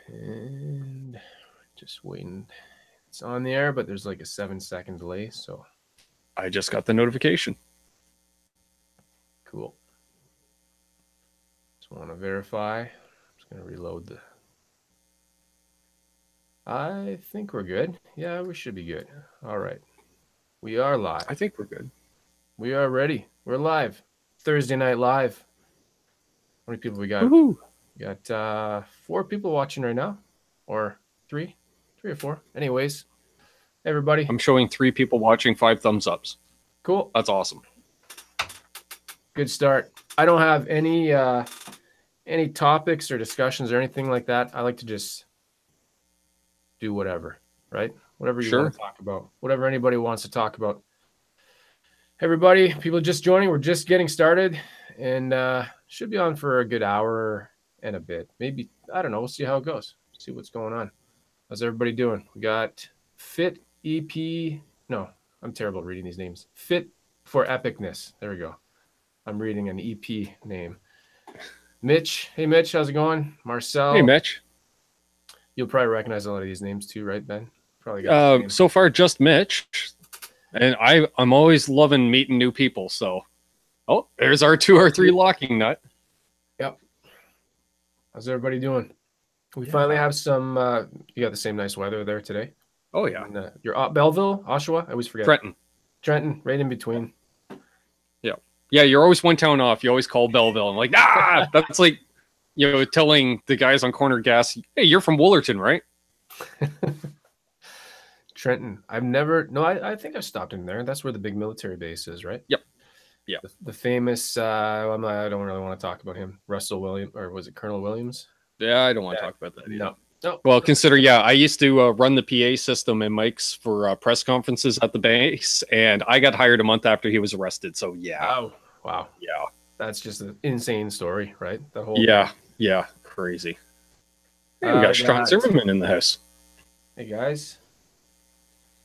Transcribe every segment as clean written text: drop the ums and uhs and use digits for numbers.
And just waiting. It's on the air, but there's like a 7-second delay. So I just got the notification. Cool. Just want to verify. I'm just going to reload the... I think we're good. Yeah, we should be good. All right. We are live. I think we're good. We are ready. We're live. Thursday Night Live. How many people we got? Woohoo! We got 4 people watching right now. Or 3 or 4. Anyways, hey everybody. I'm showing 3 people watching, 5 thumbs ups. Cool. That's awesome. Good start. I don't have any topics or discussions or anything like that. I like to just do whatever, right? Whatever you want to talk about. Whatever anybody wants to talk about. Everybody, people just joining, we're just getting started and should be on for a good hour and a bit. Maybe, I don't know, we'll see how it goes. See what's going on. How's everybody doing? We got Fit EP. No, I'm terrible at reading these names. Fit for Epicness. There we go. I'm reading an EP name. Mitch. Hey, Mitch. How's it going? Marcel. Hey, Mitch. You'll probably recognize a lot of these names too, right, Ben? Probably got so far, just Mitch. And I'm always loving meeting new people. So, oh, there's our 2 or 3 locking nut. Yep. How's everybody doing? We finally have some. You got the same nice weather there today. Oh yeah. And, you're Belleville, Oshawa. I always forget. Trenton, right in between. Yeah, you're always one town off. You always call Belleville. I'm like, that's like, telling the guys on corner gas, hey, you're from Woolerton, right? Trenton. I think I've stopped in there. That's where the big military base is, right? Yep. Yeah. The famous, I don't really want to talk about him. Russell Williams, or was it Colonel Williams? Yeah, I don't want to talk about that either. No. Well, I used to run the PA system and mics for press conferences at the base, and I got hired a month after he was arrested. So yeah. Oh, wow. Yeah. That's just an insane story, right? The whole Yeah, crazy. Hey, we got Sean Zimmerman in the house. Hey guys,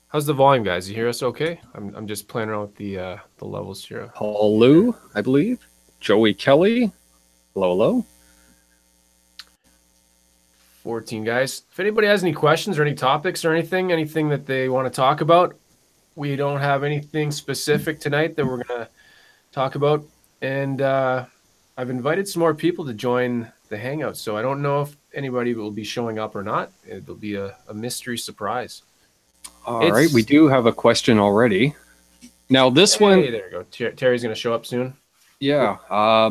how's the volume, guys? You hear us okay? I'm just playing around with the levels here. Paul Lou, I believe. Joey Kelly. Hello. 14 guys. If anybody has any questions or any topics or anything that they want to talk about, we don't have anything specific tonight that we're gonna talk about, and I've invited some more people to join the hangout, so I don't know if anybody will be showing up or not. It'll be a mystery surprise. All right, we do have a question already. Now this one, there we go. Terry's gonna show up soon. Yeah,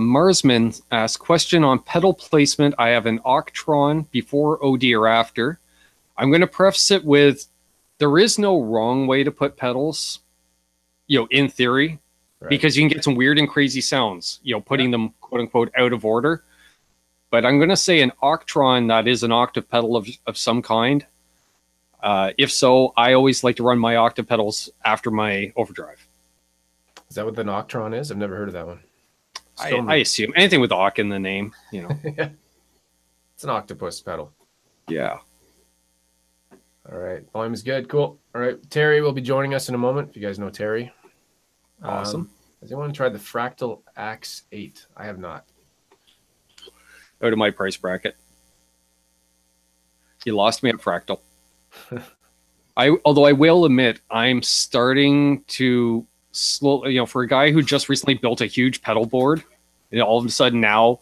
Marsman asked, question on pedal placement. I have an Octron before OD or after. I'm going to preface it with, there is no wrong way to put pedals, in theory, right, because you can get some weird and crazy sounds, putting them, quote unquote, out of order. But I'm going to say an Octron that is an octave pedal of some kind. If so, I always like to run my octave pedals after my overdrive. Is that what the Octron is? I've never heard of that one. I assume anything with Oc in the name, It's an octopus pedal. Yeah. All right. Volume is good. Cool. All right. Terry will be joining us in a moment. If you guys know Terry. Awesome. Has anyone tried the Fractal Axe 8? I have not. Out of my price bracket. You lost me at Fractal. Although I will admit, I'm starting to slowly, for a guy who just recently built a huge pedal board, and all of a sudden now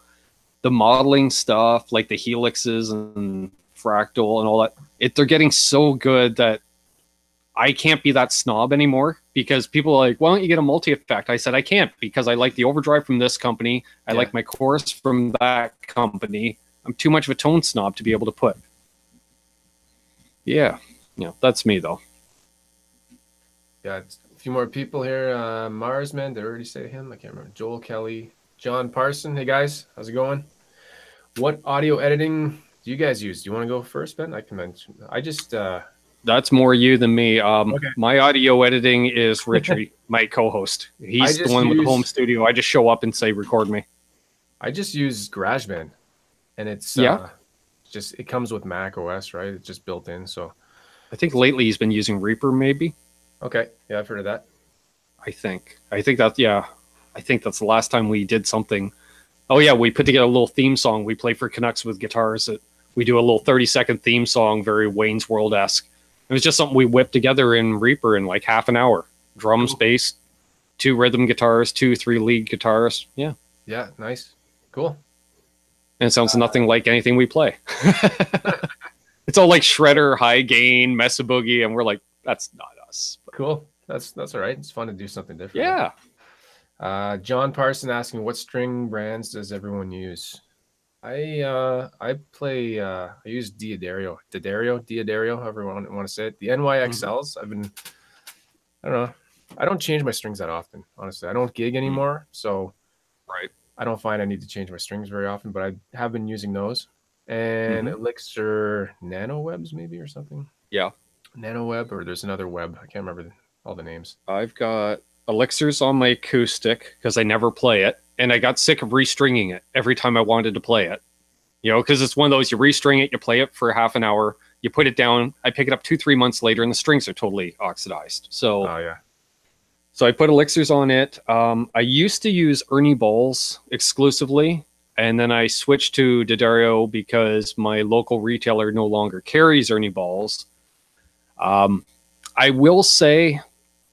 the modeling stuff like the helixes and Fractal and all that, they're getting so good that I can't be that snob anymore, because people are like, why don't you get a multi-effect? I said I can't, because I like the overdrive from this company, I like my chorus from that company. I'm too much of a tone snob to be able to put. That's me though. Yeah, a few more people here. Marsman, did I already say him? I can't remember. Joel Kelly, John Parson. Hey guys, how's it going? What audio editing do you guys use? Do you want to go first, Ben? I can mention. I just that's more you than me. Okay. My audio editing is Richie, my co-host. He's the one with the home studio. I just show up and say, record me. I just use GarageBand, and it's it comes with Mac OS, right? It's just built in. So I think lately he's been using Reaper, maybe. Okay, yeah, I've heard of that. I think that's the last time we did something. Oh yeah, we put together a little theme song we play for Canucks with guitars. we do a little 30-second theme song, very Wayne's World-esque. It was just something we whipped together in Reaper in like half an hour. Drums, bass, 2 rhythm guitars, 3 lead guitars. Yeah. Yeah, nice. Cool. And it sounds nothing like anything we play. It's all like shredder, high gain, mesa boogie, and we're like, that's not us. Cool. That's all right. It's fun to do something different. Yeah. John Parson asking, what string brands does everyone use? I use Diodario, however you want to say it. The NYXLs. I don't know. I don't change my strings that often, honestly. I don't gig anymore, so right. I don't find I need to change my strings very often, but I have been using those. And Elixir NanoWebs maybe or something. Yeah. NanoWeb, or there's another web. I can't remember all the names. I've got Elixirs on my acoustic because I never play it, and I got sick of restringing it every time I wanted to play it. You know, because it's one of those, you restring it, you play it for half an hour, you put it down, I pick it up 2-3 months later, and the strings are totally oxidized. So, so I put Elixirs on it. I used to use Ernie Balls exclusively, and then I switched to D'Addario because my local retailer no longer carries Ernie Balls. I will say,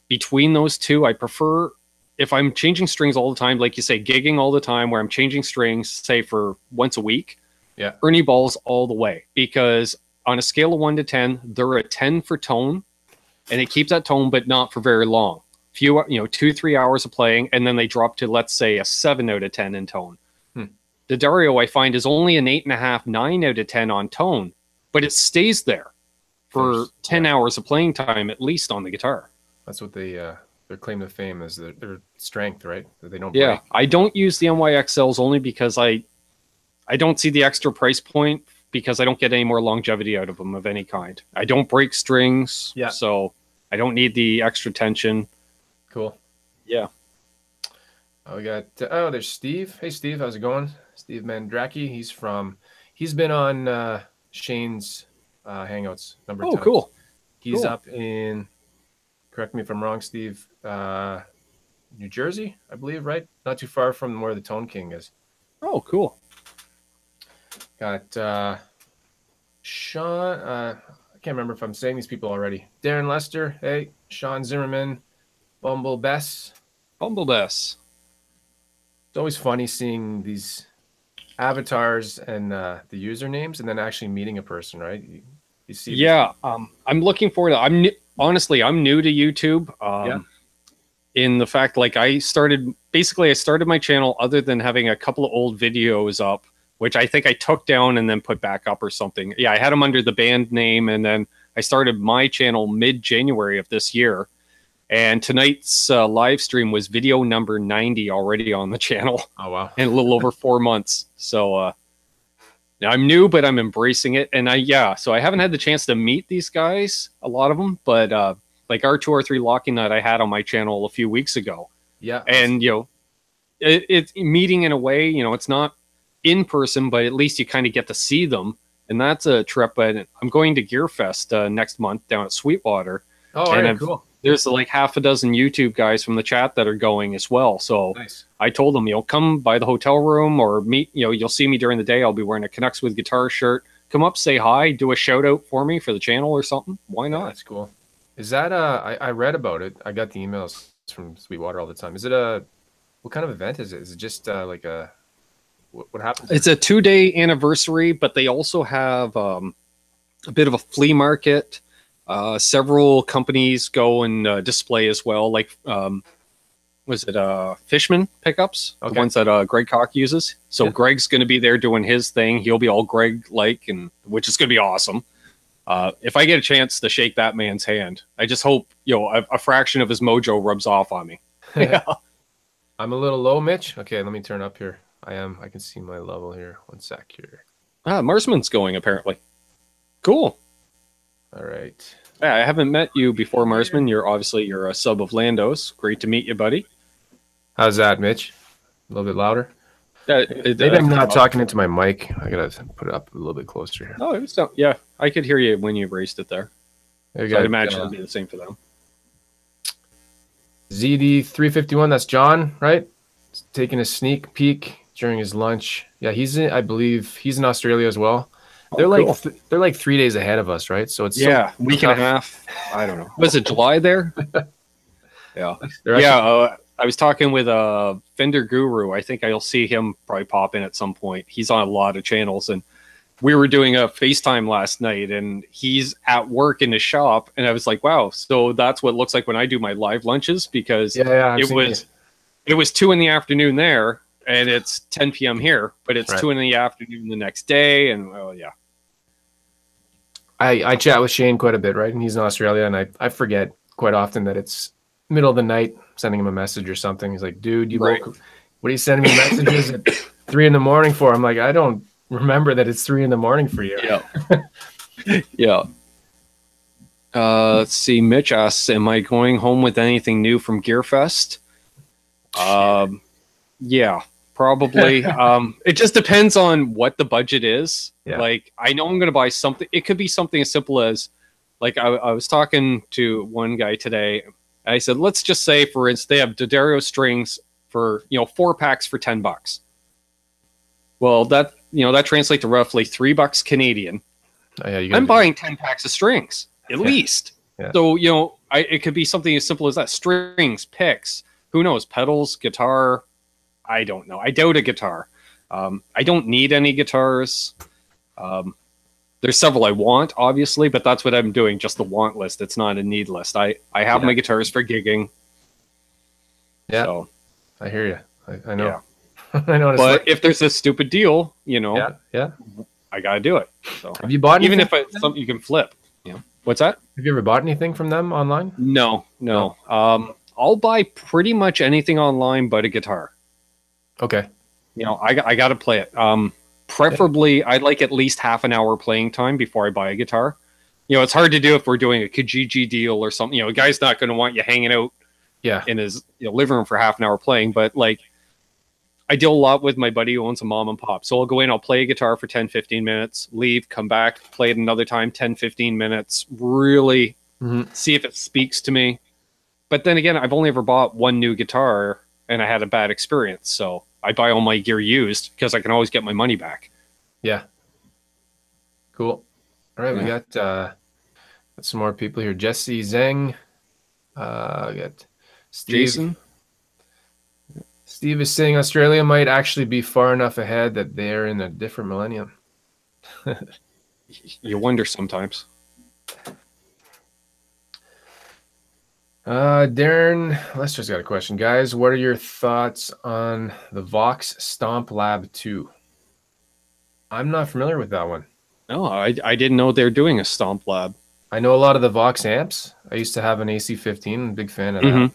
between those two, I prefer, if I'm changing strings all the time, like you say, gigging all the time, where I'm changing strings, say for once a week, Ernie Balls all the way, because on a scale of 1 to 10, they're a 10 for tone, and they keep that tone, but not for very long. 2-3 hours of playing, and then they drop to, let's say, a 7 out of 10 in tone. The D'Addario, I find, is only an 8.5, 9 out of 10 on tone, but it stays there for 10 hours of playing time, at least on the guitar. That's what their claim to fame is, their strength, right? That they don't break. I don't use the NYXLs only because I don't see the extra price point, because I don't get any more longevity out of them of any kind. I don't break strings, so I don't need the extra tension. Cool. Yeah. We got, there's Steve. Hey, Steve, how's it going? Steve Mandraki. He's been on Shane's Hangouts number of times. Cool. He's up in, correct me if I'm wrong, Steve, New Jersey, I believe, right? Not too far from where the Tone King is. Oh, cool. Got Sean, I can't remember if I'm saying these people already. Darren Lester, hey. Sean Zimmerman, Bumble Bess. It's always funny seeing these avatars and the usernames and then actually meeting a person, right? You see. I'm looking forward to. Honestly, I'm new to YouTube. In the fact, like, I started my channel other than having a couple of old videos up, which I think I took down and then put back up or something. Yeah, I had them under the band name, and then I started my channel mid-January of this year. And tonight's live stream was video number 90 already on the channel. Oh, wow. In a little over 4 months. So now I'm new, but I'm embracing it. And so I haven't had the chance to meet these guys, a lot of them, but like R2R3 Locking Nut I had on my channel a few weeks ago. Yeah. And, it's meeting in a way, it's not in person, but at least you kind of get to see them. And that's a trip. But I'm going to Gearfest next month down at Sweetwater. Oh, and cool. There's like half a dozen YouTube guys from the chat that are going as well. So nice. I told them, come by the hotel room or meet, you'll see me during the day. I'll be wearing a Connects with Guitar shirt. Come up, say hi, do a shout out for me for the channel or something. Why not? That's cool. Is that I read about it. I got the emails from Sweetwater all the time. Is it what kind of event is it? Is it just like what happens? It's a 2-day anniversary, but they also have a bit of a flea market. Several companies go and display as well, like was it Fishman pickups, the ones that Greg Koch uses. So Greg's going to be there doing his thing. He'll be all Greg-like, and which is going to be awesome. If I get a chance to shake that man's hand, I just hope a fraction of his mojo rubs off on me. Yeah. I'm a little low, Mitch. Okay, let me turn up here. I can see my level here. 1 sec here. Marsman's going apparently. Cool. All right. Yeah, I haven't met you before, Marsman. You're a sub of Lando's. Great to meet you, buddy. How's that, Mitch? A little bit louder? Maybe I'm not talking into my mic. I gotta put it up a little bit closer here. Oh, yeah, I could hear you when you raised it there. So I'd imagine it'd be the same for them. ZD351, that's John, right? Taking a sneak peek during his lunch. Yeah, I believe he's in Australia as well. They're Oh, like cool. they're like 3 days ahead of us, right? So it's Yeah, so week and a tough. half. I don't know. Was it July there? Yeah. They're Yeah, actually I was talking with Fender Guru. I think I'll see him probably pop in at some point. He's on a lot of channels, and we were doing a FaceTime last night, and he's at work in his shop, and I was like, wow, so that's what it looks like when I do my live lunches, because yeah, I've it seen was it was 2 in the afternoon there, and it's 10 p.m. here, but it's Right. 2 in the afternoon the next day, and oh yeah. I chat with Shane quite a bit, right? And he's in Australia, and I forget quite often that it's middle of the night, sending him a message or something. He's like, dude, you Right. woke. What are you sending me messages at 3 in the morning for? I'm like, I don't remember that it's 3 in the morning for you. Yeah. Yeah. Let's see. Mitch asks, "Am I going home with anything new from Gearfest?" Yeah, probably. It just depends on what the budget is. Yeah. Like, I know I'm going to buy something. It could be something as simple as, like, I was talking to one guy today. And I said, let's just say, for instance, they have D'Addario strings for 4 packs for $10. Well, that translates to roughly $3 Canadian. Oh, yeah, I'm buying 10 packs of strings at least. Yeah. So, it could be something as simple as that. Strings, picks, who knows, pedals, guitar. I don't know. I doubt a guitar. I don't need any guitars. There's several I want, obviously, but that's what I'm doing, just the want list. It's not a need list. I have my guitars for gigging. Yeah, so, I hear you. I know. Yeah. I know. But if there's a stupid deal, yeah. I got to do it. So Have you bought even anything if it's something you can flip. What's that? Have you ever bought anything from them online? No. I'll buy pretty much anything online but a guitar. Okay. I got to play it. Preferably, I'd like at least half an hour playing time before I buy a guitar. It's hard to do if we're doing a Kijiji deal or something. A guy's not going to want you hanging out in his living room for half an hour playing. But, like, I deal a lot with my buddy who owns a mom and pop. So I'll go in, I'll play a guitar for 10, 15 minutes, leave, come back, play it another time, 10, 15 minutes, really see if it speaks to me. But then again, I've only ever bought one new guitar, and I had a bad experience. So I buy all my gear used because I can always get my money back. Yeah. Cool. All right, we got some more people here. Jesse Zeng. We got Steve. Jason. Steve is saying Australia might actually be far enough ahead that they're in a different millennium. You wonder sometimes. Darren Lester's got a question. Guys, what are your thoughts on the Vox Stomp Lab 2? I'm not familiar with that one. No, I didn't know they're doing a Stomp Lab. I know a lot of the Vox amps. I used to have an AC-15. I'm a big fan of that.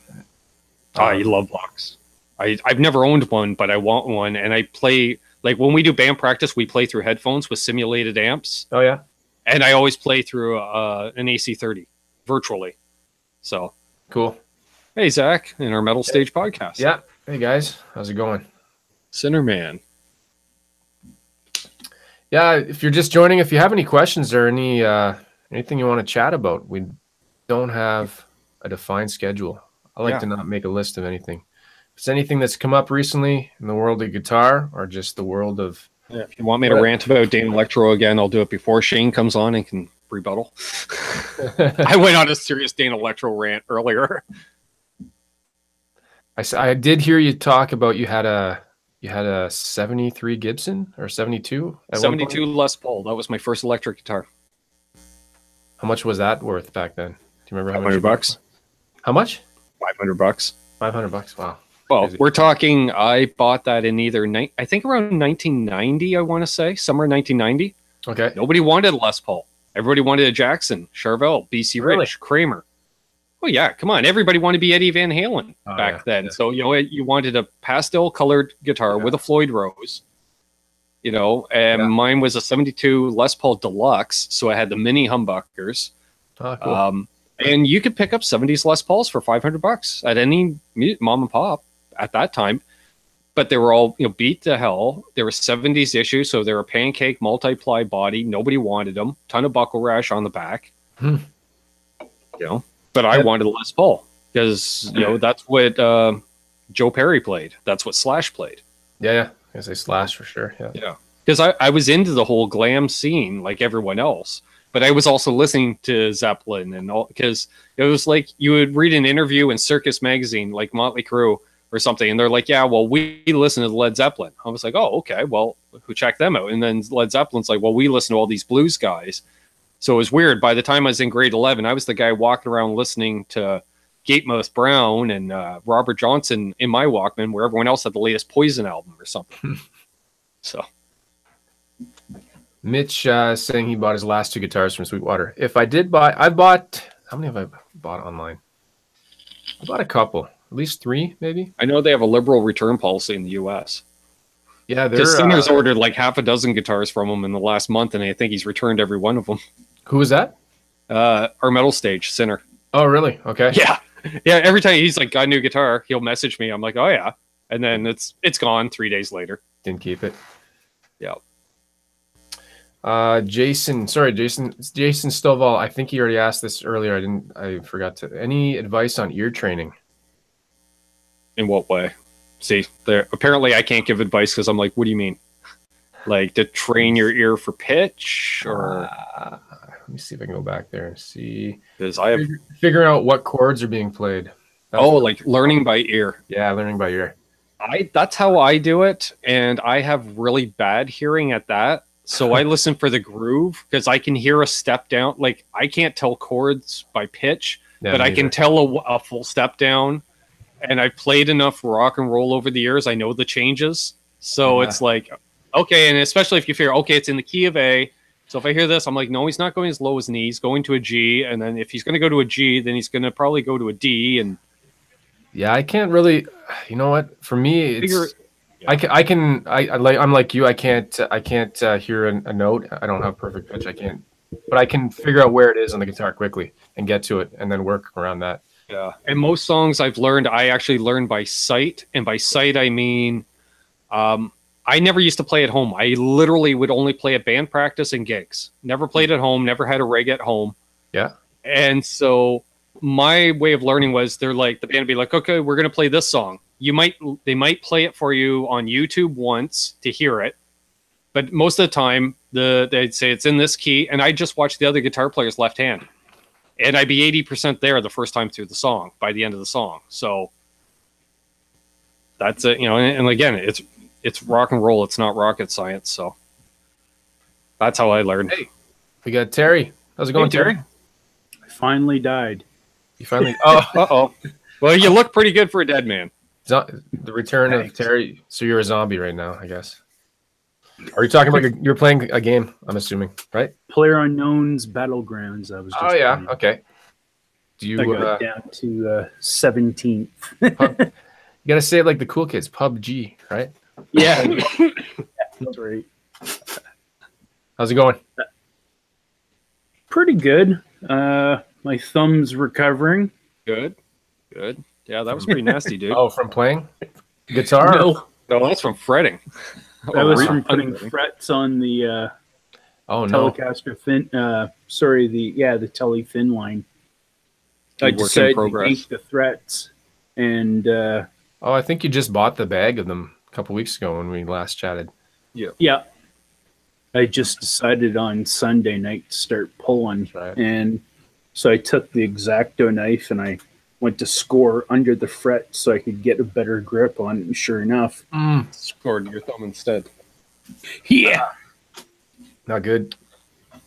I love Vox. I've never owned one, but I want one. And I play, like, when we do band practice, we play through headphones with simulated amps. Oh, yeah? And I always play through an AC-30 virtually. So cool. Hey, Zach, in our Metal Stage podcast. Yeah. Hey, guys. How's it going? Sinnerman. Yeah, if you're just joining, if you have any questions or anything you want to chat about, we don't have a defined schedule. I like to not make a list of anything. If it's anything that's come up recently in the world of guitar or just the world of... Yeah, if you want me to rant about Dane Electro again, I'll do it before Shane comes on and can rebuttal. I went on a serious Dane Electro rant earlier. I did hear you talk about you had a 73 Gibson or 72? 72 Les Paul. That was my first electric guitar. How much was that worth back then? Do you remember how much? $500. How much? $500. $500. Wow. Well, we're talking, I bought that in either, I think around 1990, I want to say, somewhere in 1990. Okay. Nobody wanted a Les Paul. Everybody wanted a Jackson, Charvel, BC Rich, Kramer. Oh, yeah, come on. Everybody wanted to be Eddie Van Halen back then. Yeah. So, you wanted a pastel-colored guitar with a Floyd Rose, and mine was a 72 Les Paul Deluxe, so I had the mini humbuckers. Oh, cool. And you could pick up 70s Les Pauls for $500 at any mom and pop at that time. But they were all, beat to hell. They were 70s issues, so they were pancake, multi-ply body. Nobody wanted them. Ton of buckle rash on the back. But I wanted a Les Paul because, that's what Joe Perry played. That's what Slash played. Yeah. I say Slash for sure. Yeah. because I was into the whole glam scene like everyone else, but I was also listening to Zeppelin and all, because it was like you would read an interview in Circus magazine, like Motley Crue or something, and they're like, yeah, well, we listen to Led Zeppelin. I was like, oh, okay, well, who checked them out? And then Led Zeppelin's like, well, we listen to all these blues guys. So it was weird. By the time I was in grade 11, I was the guy walking around listening to Gatemoth Brown and Robert Johnson in my Walkman, where everyone else had the latest Poison album or something. So, Mitch saying he bought his last 2 guitars from Sweetwater. If I did buy, I bought, how many have I bought online? I bought a couple, at least 3, maybe. I know they have a liberal return policy in the U.S. Yeah, because Singer's ordered like half a dozen guitars from him in the last month, and I think he's returned every one of them. Who was that? Our metal stage, Sinner. Oh, really? Okay. Yeah. Yeah, every time he's like, got a new guitar, he'll message me. I'm like, oh, yeah. And then it's gone 3 days later. Didn't keep it. Yeah. Jason Stovall. I think he already asked this earlier. I forgot to. Any advice on ear training? In what way? See, there. Apparently I can't give advice because I'm like, what do you mean? Like to train your ear for pitch? Or let me see if I can go back there and see. Because I have figuring out what chords are being played. Like learning by ear. Yeah, learning by ear. That's how I do it, and I have really bad hearing at that. So I listen for the groove because I can hear a step down. Like I can't tell chords by pitch, but I can tell a full step down. And I've played enough rock and roll over the years. I know the changes. So it's like, okay. And especially if you figure, okay, it's in the key of A. So if I hear this, I'm like, no, he's not going as low as an E. He's going to a G. And then if he's going to go to a G, then he's going to probably go to a D. And yeah, I can't really, you know what? For me, it's, I'm like you. I can't hear a note. I don't have perfect pitch. I can't, but I can figure out where it is on the guitar quickly and get to it and then work around that. Yeah. And most songs I've learned, I actually learned by sight. And by sight, I mean, I never used to play at home. I literally would only play at band practice and gigs. Never played at home, never had a rig at home. Yeah. And so my way of learning was the band would be like, okay, we're going to play this song. They might play it for you on YouTube once to hear it. But most of the time they'd say it's in this key. And I just watch the other guitar player's left hand. And I'd be 80% there the first time through the song by the end of the song. So that's it, and again, it's rock and roll. It's not rocket science. So that's how I learned. Hey, we got Terry. How's it going, Terry? I finally died. You finally? Oh, Well, you look pretty good for a dead man. The return of Terry. So you're a zombie right now, I guess. Are you talking about you're playing a game? I'm assuming, right? PlayerUnknown's Battlegrounds. I was. Just playing. Okay. Do you? I got down to 17th. You gotta say it like the cool kids. PUBG, right? Yeah, that's right. How's it going? Pretty good. My thumb's recovering. Good. Yeah, that was pretty nasty, dude. Oh, from playing guitar? No, that's from fretting. That was from putting frets on the Telecaster fin. The Tele fin line. I decided to take the threats, and I think you just bought the bag of them a couple weeks ago when we last chatted. Yeah. I just decided on Sunday night to start pulling, and so I took the X-Acto knife and I went to score under the fret so I could get a better grip on it. And sure enough, scored your thumb instead. Yeah, not good.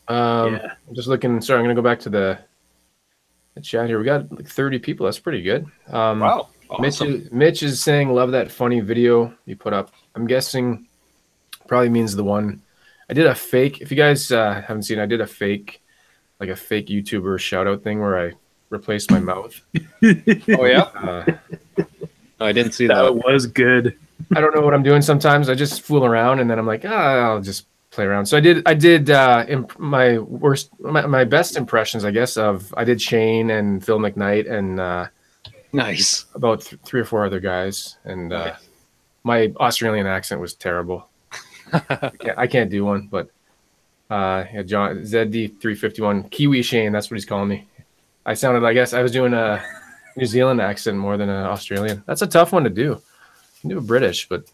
I'm just looking. Sorry, I'm gonna go back to the chat here. We got like 30 people. That's pretty good. Wow. Awesome. Mitch is saying, love that funny video you put up. I'm guessing probably means the one. I did a fake. If you guys haven't seen, I did a fake YouTuber shout out thing where I replaced my mouth. Oh yeah. I didn't see that. That was good. I don't know what I'm doing sometimes. I just fool around and then I'm like, I'll just play around. So I did my best impressions, I guess, I did Shane and Phil McKnight and nice about 3 or 4 other guys, and my Australian accent was terrible. I can't do one, but John ZD351 Kiwi Shane, that's what he's calling me. I guess I was doing a New Zealand accent more than an Australian. That's a tough one to do. You can do a British, but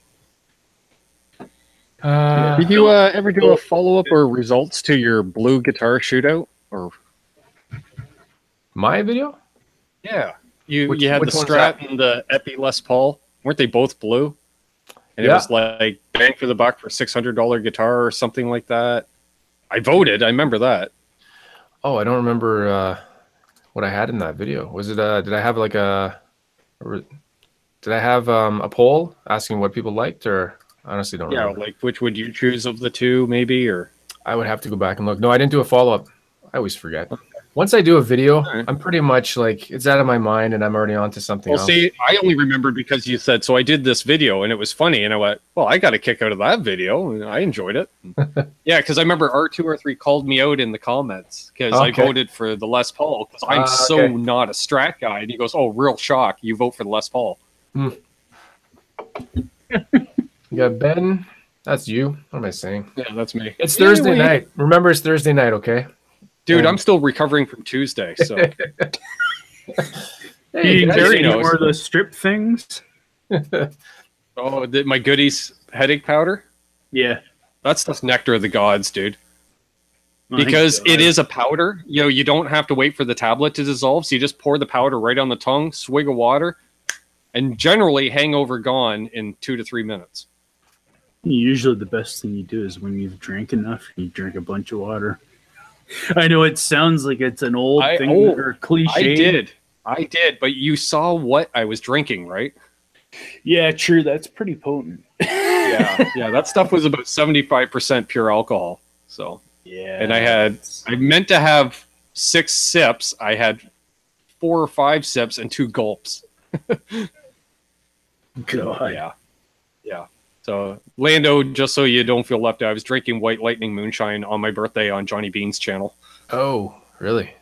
Did you ever do a follow-up or results to your blue guitar shootout? Or my video? Yeah. You had the Strat and the Epi Les Paul. Weren't they both blue? And it was like bang for the buck for $600 guitar or something like that. I voted. I remember that. Oh, I don't remember what I had in that video. Was it did I have like a poll asking what people liked, or I honestly don't remember. Yeah, like which would you choose of the two, maybe, or I would have to go back and look. No, I didn't do a follow-up. I always forget. Once I do a video, I'm pretty much like, it's out of my mind and I'm already on to something else. See, I only remembered because you said, so I did this video and it was funny. And I went, well, I got a kick out of that video. And I enjoyed it. Yeah, because I remember R2R3 called me out in the comments because I voted for the Les Paul because I'm so not a Strat guy. And he goes, oh, real shock. You vote for the Les Paul. You got Ben. That's you. What am I saying? Yeah, that's me. It's Thursday night. Remember, it's Thursday night, okay? Dude, I'm still recovering from Tuesday, so. Hey, you carry more of those strip things? Oh, my goodies headache powder? Yeah. That's the nectar of the gods, dude. Because it is a powder. You know, you don't have to wait for the tablet to dissolve, so you just pour the powder right on the tongue, swig of water, and generally hangover gone in 2 to 3 minutes. Usually the best thing you do is when you've drank enough, you drink a bunch of water. I know it sounds like it's an old thing or cliche. I did, but you saw what I was drinking, right? Yeah, true. That's pretty potent. yeah, that stuff was about 75% pure alcohol. So yeah, and I meant to have 6 sips. I had 4 or 5 sips and 2 gulps. God. Yeah. So, Lando, just so you don't feel left out, I was drinking White Lightning Moonshine on my birthday on Johnny Bean's channel. Oh, really?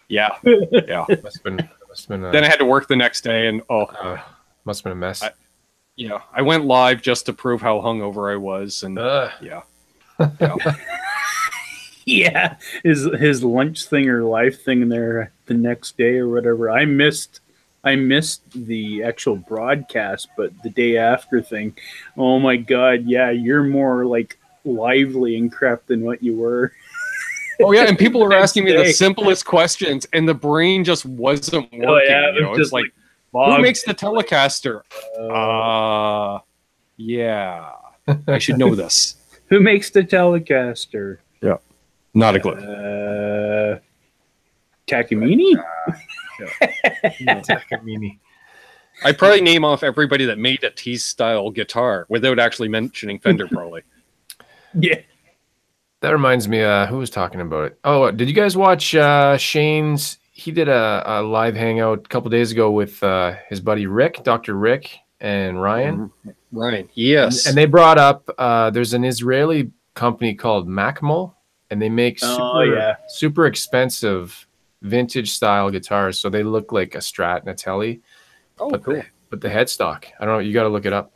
Yeah. Must have been then I had to work the next day, and must have been a mess. I went live just to prove how hungover I was, and yeah, his lunch thing or live thing there the next day or whatever. I missed the actual broadcast, but the day after thing, oh my God, yeah, you're more like lively and crap than what you were. Oh yeah, and people are asking me the simplest questions, and the brain just wasn't working. Oh, yeah, you know, it's like who makes the Telecaster? Yeah, I should know this. Who makes the Telecaster? Yeah, not a clue. Takamine? Takamine. I'd probably name off everybody that made a T-style guitar without actually mentioning Fender, probably. Yeah. That reminds me, who was talking about it? Oh, did you guys watch Shane's? He did a live hangout a couple days ago with his buddy Rick, Dr. Rick, and Ryan. Ryan, yes. And they brought up there's an Israeli company called Macmo, and they make super expensive vintage style guitars. So they look like a Strat and a Tele. Oh, but cool. But the headstock, I don't know. You got to look it up.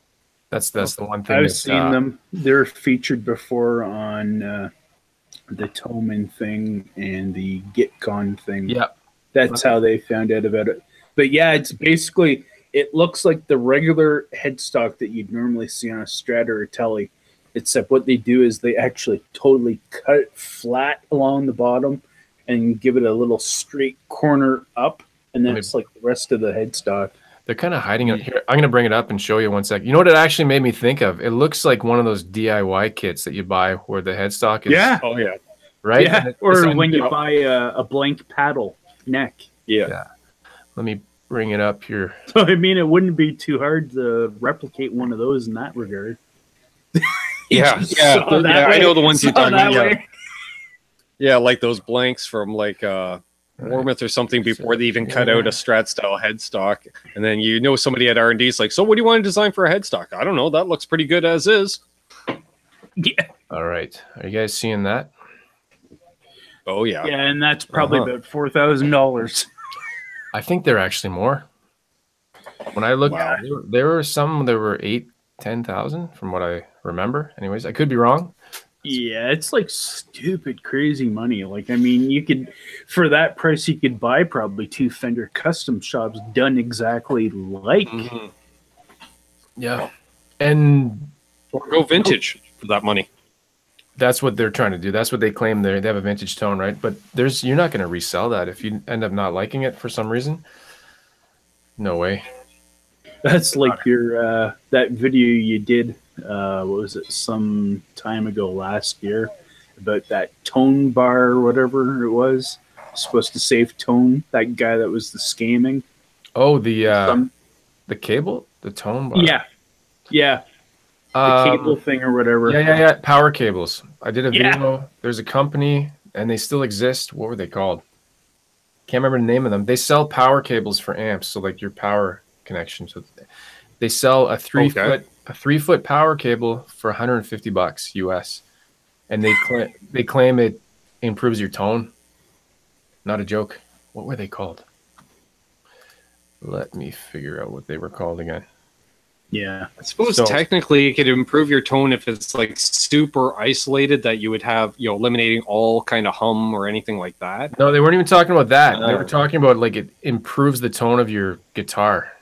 That's the one thing. I've seen them. They're featured before on the Toman thing and the GitCon thing. Yeah, that's how they found out about it. But yeah, it's basically, it looks like the regular headstock that you'd normally see on a Strat or a Tele, except what they do is they actually totally cut it flat along the bottom and give it a little straight corner up, and then it's like the rest of the headstock. They're kind of hiding it here. I'm going to bring it up and show you one sec. You know what it actually made me think of? It looks like one of those DIY kits that you buy where the headstock is. Yeah. Oh, yeah. Right? Yeah. Or when you buy a blank paddle neck. Yeah. Let me bring it up here. So, I mean, it wouldn't be too hard to replicate one of those in that regard. Yeah. I know the ones you're talking about. Yeah, like those blanks from like Warmouth or something before they even cut out a Strat style headstock, and then you know somebody at R&D is like, so what do you want to design for a headstock? I don't know, that looks pretty good as is. Yeah. All right, are you guys seeing that? Oh yeah. Yeah, and that's probably about $4,000. I think they're actually more. When I looked, there were some that were 8,000-10,000 from what I remember. Anyways, I could be wrong. Yeah, it's like stupid, crazy money. Like, I mean, you could, for that price, you could buy probably 2 Fender custom shops done exactly like. Yeah, and or go vintage. for that money. That's what they're trying to do. That's what they claim. They have a vintage tone, right? But you're not going to resell that if you end up not liking it for some reason. No way. That's like your that video you did. What was it? Some time ago last year about that tone bar or whatever it was. Supposed to save tone. That guy that was the scamming. Oh, the cable, the tone bar. Yeah. The cable thing or whatever. Yeah. Power cables. I did a video. There's a company, and they still exist. What were they called? Can't remember the name of them. They sell power cables for amps, so like your power connection. So they sell a 3-foot power cable for $150 US, and they claim it improves your tone. Not a joke. What were they called? Let me figure out what they were called again. Yeah, I suppose technically it could improve your tone if it's like super isolated, that you would have, eliminating all kind of hum or anything like that. No, they weren't even talking about that. They were talking about like it improves the tone of your guitar.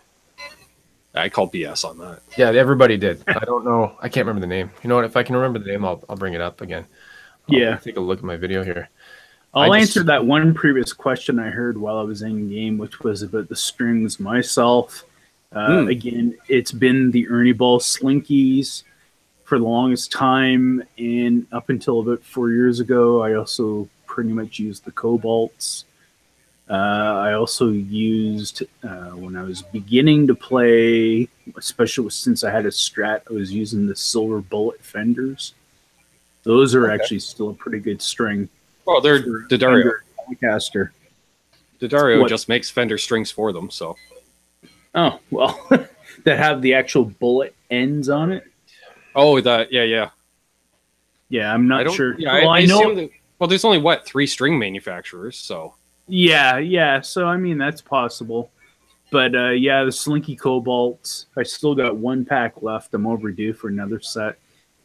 I call BS on that. Yeah, everybody did. I don't know. I can't remember the name. You know what? If I can remember the name, I'll bring it up again. I'll take a look at my video here. I'll answer that one previous question I heard while I was in game, which was about the strings myself. Again, it's been the Ernie Ball Slinkies for the longest time, and up until about 4 years ago, I also pretty much used the Cobalts. I also used, when I was beginning to play, especially since I had a Strat, I was using the Silver Bullet Fenders. Those are actually still a pretty good string. Well, they're D'Addario. Telecaster. D'Addario just makes Fender strings for them, so. Oh, well, that have the actual bullet ends on it? Oh, yeah. Yeah, I'm not sure. Yeah, well, I know. There's only, 3 string manufacturers, so. Yeah. So, I mean, that's possible. But, the Slinky Cobalts, I still got 1 pack left. I'm overdue for another set.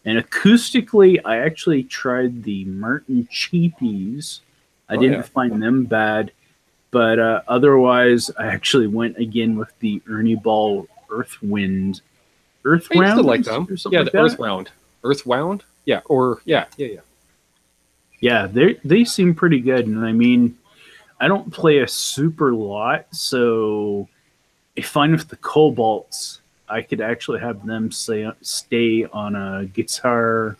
And acoustically, I actually tried the Martin Cheapies. I didn't find them bad. But otherwise, I actually went again with the Ernie Ball Earthwound. Earthwound? I used to like them. Yeah, the Earthwound. Earthwound? Yeah, yeah. Yeah, they seem pretty good. And I mean, I don't play a super lot, so I find with the Cobalts, I could actually have them stay on a guitar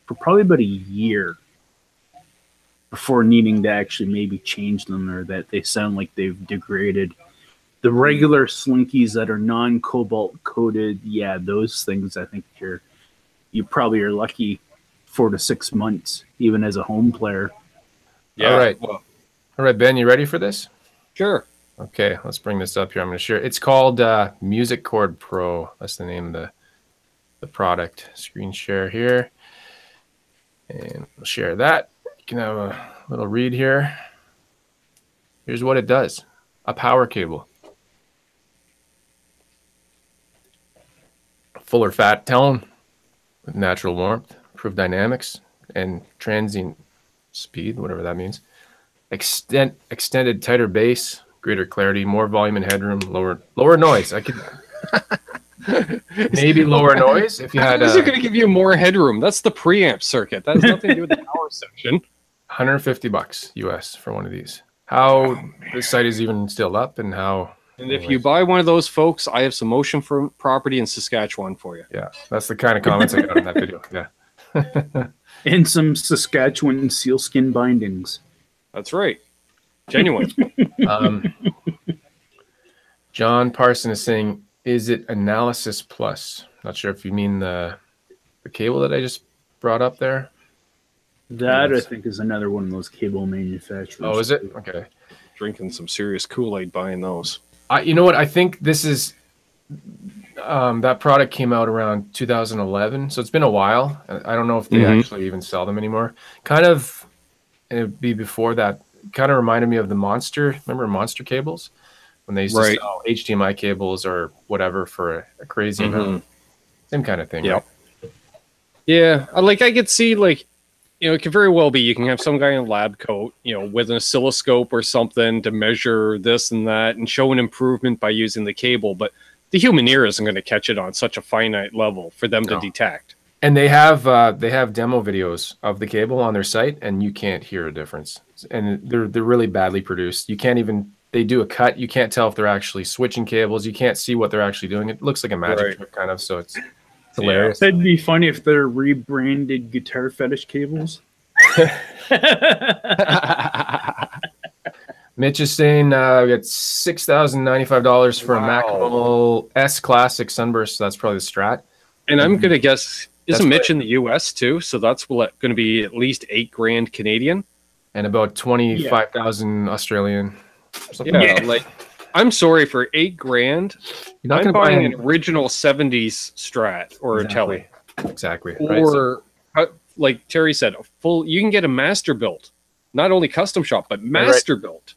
for probably about a year before needing to actually maybe change them, or that they sound like they've degraded. The regular Slinkies that are non-Cobalt coated, those things, I think you probably are lucky 4 to 6 months, even as a home player. Yeah. All right, Ben, you ready for this? Sure. Okay, let's bring this up here. I'm going to share. It's called Music Cord Pro. That's the name of the product. Screen share here. And we'll share that. You can have a little read here. Here's what it does. A power cable. Fuller fat tone with natural warmth, improved dynamics, and transient speed, whatever that means. Extended tighter bass, greater clarity, more volume and headroom, lower noise. I could maybe lower noise if you had. These are going to give you more headroom. That's the preamp circuit. That has nothing to do with the power section. $150 US for one of these. How this site is even still up, and how. And if you buy one of those, folks, I have some motion for property in Saskatchewan for you. Yeah, that's the kind of comments I got in that video. Yeah. And some Saskatchewan sealskin bindings. That's right. Genuine. John Parson is saying, is it Analysis Plus? Not sure if you mean the cable that I just brought up there. That, I think, is another one of those cable manufacturers. Oh, is it? Okay. Drinking some serious Kool-Aid buying those. You know what? I think this is that product came out around 2011, so it's been a while. I don't know if they actually even sell them anymore. Kind of, and it'd be before that. Kind of reminded me of the Monster. Remember Monster cables when they used to sell HDMI cables or whatever for a crazy amount. Same kind of thing. Yeah. Right? Yeah. I could see it could very well be you can have some guy in a lab coat, with an oscilloscope or something to measure this and that and show an improvement by using the cable. But the human ear isn't going to catch it on such a finite level for them to detect. And they have demo videos of the cable on their site, and you can't hear a difference. And they're really badly produced. You can't even, they do a cut. You can't tell if they're actually switching cables. You can't see what they're actually doing. It looks like a magic trick kind of. So it's hilarious. It'd be funny if they're rebranded Guitar Fetish cables. Mitch is saying we got $6,095 for a Maximal S Classic Sunburst. So that's probably the Strat. And I'm gonna guess, isn't Mitch in the US too? So that's going to be at least $8,000 Canadian and about 25,000 Australian. Yeah, like I'm sorry, for $8,000, you're not I'm going to buy buying an original '70s Strat or a Telly. Exactly. Or like Terry said, a full. You can get a master built, not only custom shop, but master built.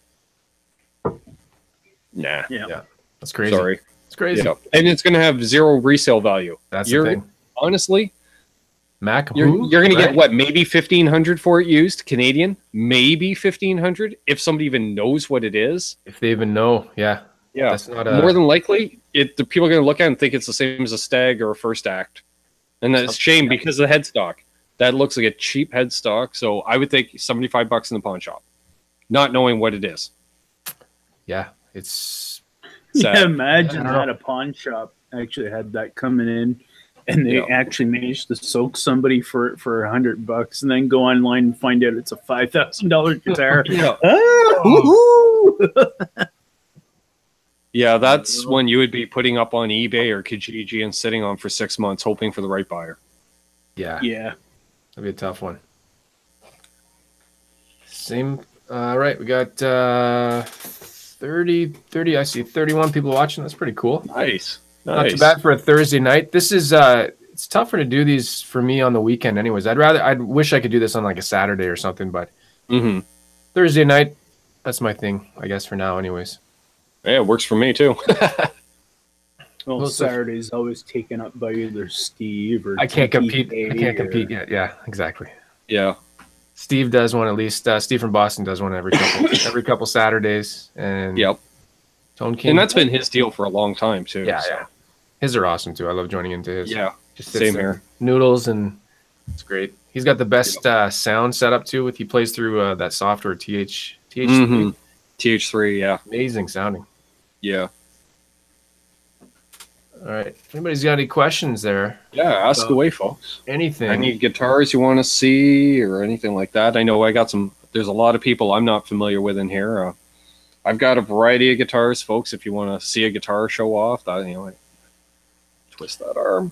Nah. Yeah. That's crazy. Sorry. It's crazy. Yeah. And it's going to have zero resale value. That's the thing. Honestly, Mac, you're going to get what, maybe 1,500 for it used Canadian, maybe 1,500 if somebody even knows what it is. If they even know, yeah. That's not more than likely. The people are going to look at it and think it's the same as a Stag or a First Act, and that's a shame because of the headstock. That looks like a cheap headstock. So I would think $75 in the pawn shop, not knowing what it is. Yeah, it's sad. Yeah, imagine that a pawn shop actually had that coming in, and they actually managed to soak somebody for $100, and then go online and find out it's a $5,000 guitar. Yeah, that's when you would be putting up on eBay or Kijiji and sitting on for 6 months, hoping for the right buyer. Yeah, that'd be a tough one. Same. Right, we got 30. I see 31 people watching. That's pretty cool. Nice. Not too bad for a Thursday night. This is it's tougher to do these for me on the weekend anyways. I'd wish I could do this on like a Saturday or something, but Thursday night, that's my thing, I guess, for now anyways. Yeah, it works for me too. Well, Saturday's always taken up by either Steve or I can't compete yet. Yeah, exactly. Yeah. Steve does one at least. Steve from Boston does one every couple Saturdays, and Tone King, and that's been his deal for a long time too. Yeah, yeah. His are awesome too. I love joining into his. Yeah, just same here. Noodles, and it's great. He's got the best sound setup too. He plays through that software TH3. TH3, yeah, amazing sounding. Yeah. All right. If anybody's got any questions there, ask away, folks. Anything. Any guitars you want to see or anything like that? I know I got some. There's a lot of people I'm not familiar with in here. I've got a variety of guitars, folks. If you want to see a guitar show off, I twist that arm.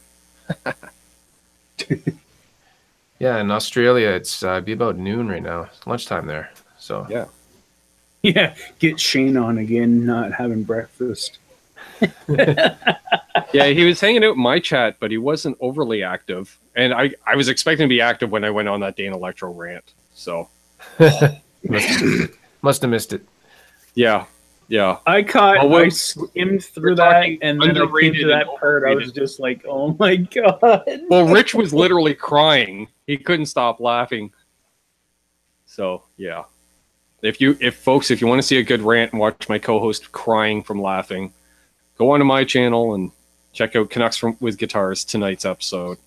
Yeah, in Australia, it's be about noon right now. It's lunchtime there. So yeah, get Shane on again, not having breakfast. Yeah, he was hanging out in my chat, but he wasn't overly active. And I was expecting to be active when I went on that Dane Electro rant. So must have missed it. Yeah. I skimmed through that, and then I came to that part. I was just like, "Oh my god!" Well, Rich was literally crying; he couldn't stop laughing. So yeah, if folks you want to see a good rant and watch my co-host crying from laughing, go onto my channel and check out Canucks with Guitars, tonight's episode.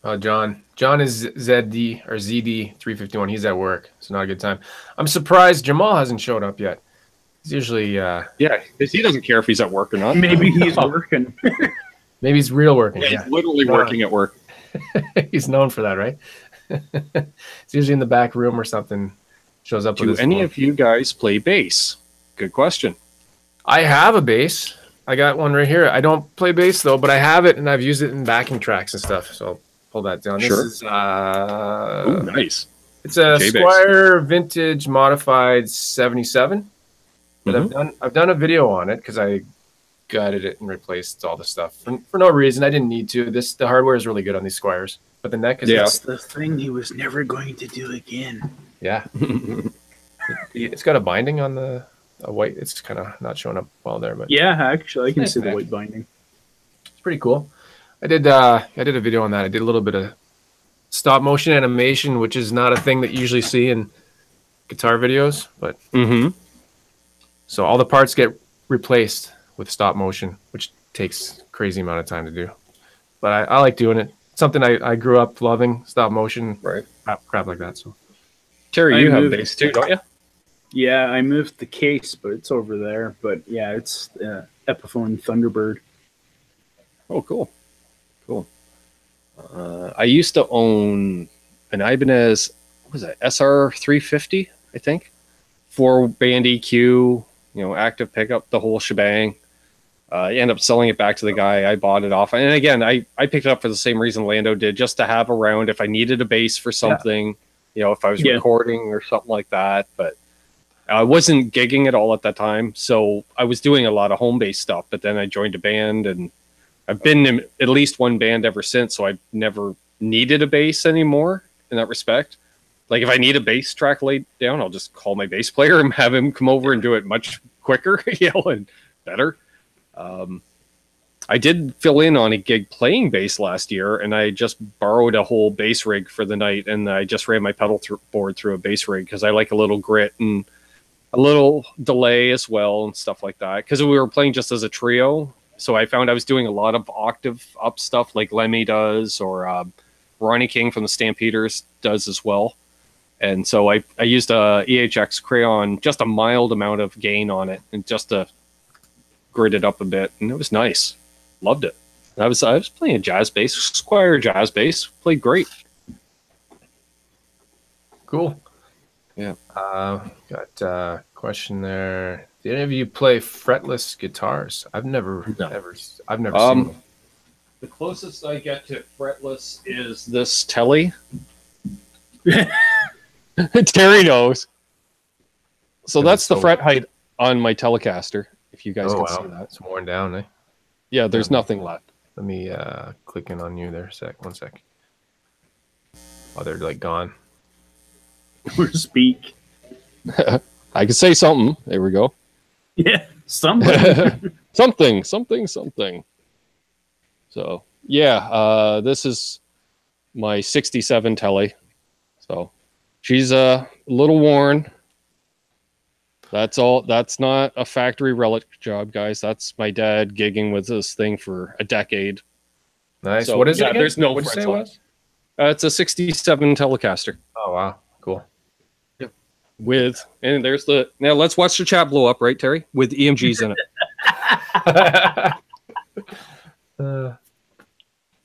Oh, John is ZD or ZD 351. He's at work, so not a good time. I'm surprised Jamal hasn't showed up yet. He's usually because he doesn't care if he's at work or not. Maybe he's working. Maybe he's real working. He's literally working at work. He's known for that, right? It's usually in the back room or something. Shows up. Do any of you guys play bass? Good question. I have a bass. I got one right here. I don't play bass though, but I have it and I've used it in backing tracks and stuff. So I'll pull that down. Sure. This is ooh, nice. It's a Squire vintage modified 77. But I've done a video on it because I gutted it and replaced all the stuff for no reason. I didn't need to. The hardware is really good on these Squires, but the neck is that's the thing he was never going to do again. Yeah. It's got a binding on the white. It's kind of not showing up well there, but yeah, actually I can see the white binding. It's pretty cool. I did a video on that. I did a little bit of stop motion animation, which is not a thing that you usually see in guitar videos, but so all the parts get replaced with stop motion, which takes crazy amount of time to do. but I like doing it. Something I grew up loving, stop motion, Right. crap like that. So, Terry, you have bass too, don't you? Yeah, I moved the case, but it's over there. But yeah, it's Epiphone Thunderbird. Oh, cool. I used to own an Ibanez, what was that, SR 350, I think. 4-band EQ, active pickup, the whole shebang. I ended up selling it back to the guy. I bought it off. And again, I picked it up for the same reason Lando did, just to have around if I needed a bass for something, if I was recording or something like that. But I wasn't gigging at all at that time. So I was doing a lot of home bass stuff. But then I joined a band, and I've been in at least one band ever since. So I've never needed a bass anymore in that respect. Like if I need a bass track laid down, I'll just call my bass player and have him come over and do it much quicker, and better. I did fill in on a gig playing bass last year, and I just borrowed a whole bass rig for the night, and I just ran my pedal board through a bass rig because I like a little grit and a little delay as well and stuff like that. Because we were playing just as a trio, so I found I was doing a lot of octave up stuff like Lemmy does, or Ronnie King from the Stampeders does as well. And so I used a EHX crayon, just a mild amount of gain on it, and just to grit it up a bit, and it was nice. Loved it. I was playing a jazz bass, Squire jazz bass, played great. Cool. Yeah. Got a question there. Do any of you play fretless guitars? I've never seen them. The closest I get to fretless is this Telly. Terry knows. So that's the fret height on my Telecaster. If you guys can see that, it's worn down, eh? Yeah, there's nothing left. Let me click in on you there. One sec. Oh, they're like gone. Or speak. I could say something. There we go. Yeah, somebody. something. So yeah, this is my '67 Telly. So she's a little worn. That's all. That's not a factory relic job, guys. That's my dad gigging with this thing for a decade. Nice. So, what is it again? There's no What'd you say it was? It's a '67 Telecaster. Oh wow, cool. Yep. And there's now let's watch the chat blow up, right, Terry? With EMGs in it.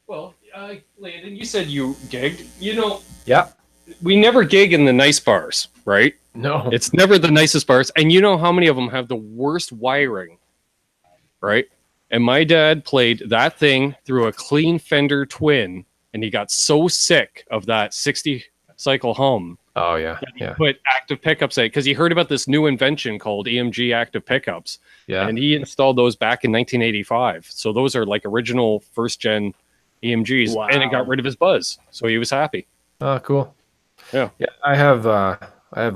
Well, Landon, you said you gigged. Yeah. We never gig in the nice bars, right? No. It's never the nicest bars. And you know how many of them have the worst wiring, right? And my dad played that thing through a clean Fender Twin, and he got so sick of that 60-cycle hum. Oh, yeah. He put active pickups in it because he heard about this new invention called EMG active pickups. Yeah. And he installed those back in 1985. So those are like original first-gen EMGs. Wow. And it got rid of his buzz. So he was happy. Oh, cool. Yeah. I have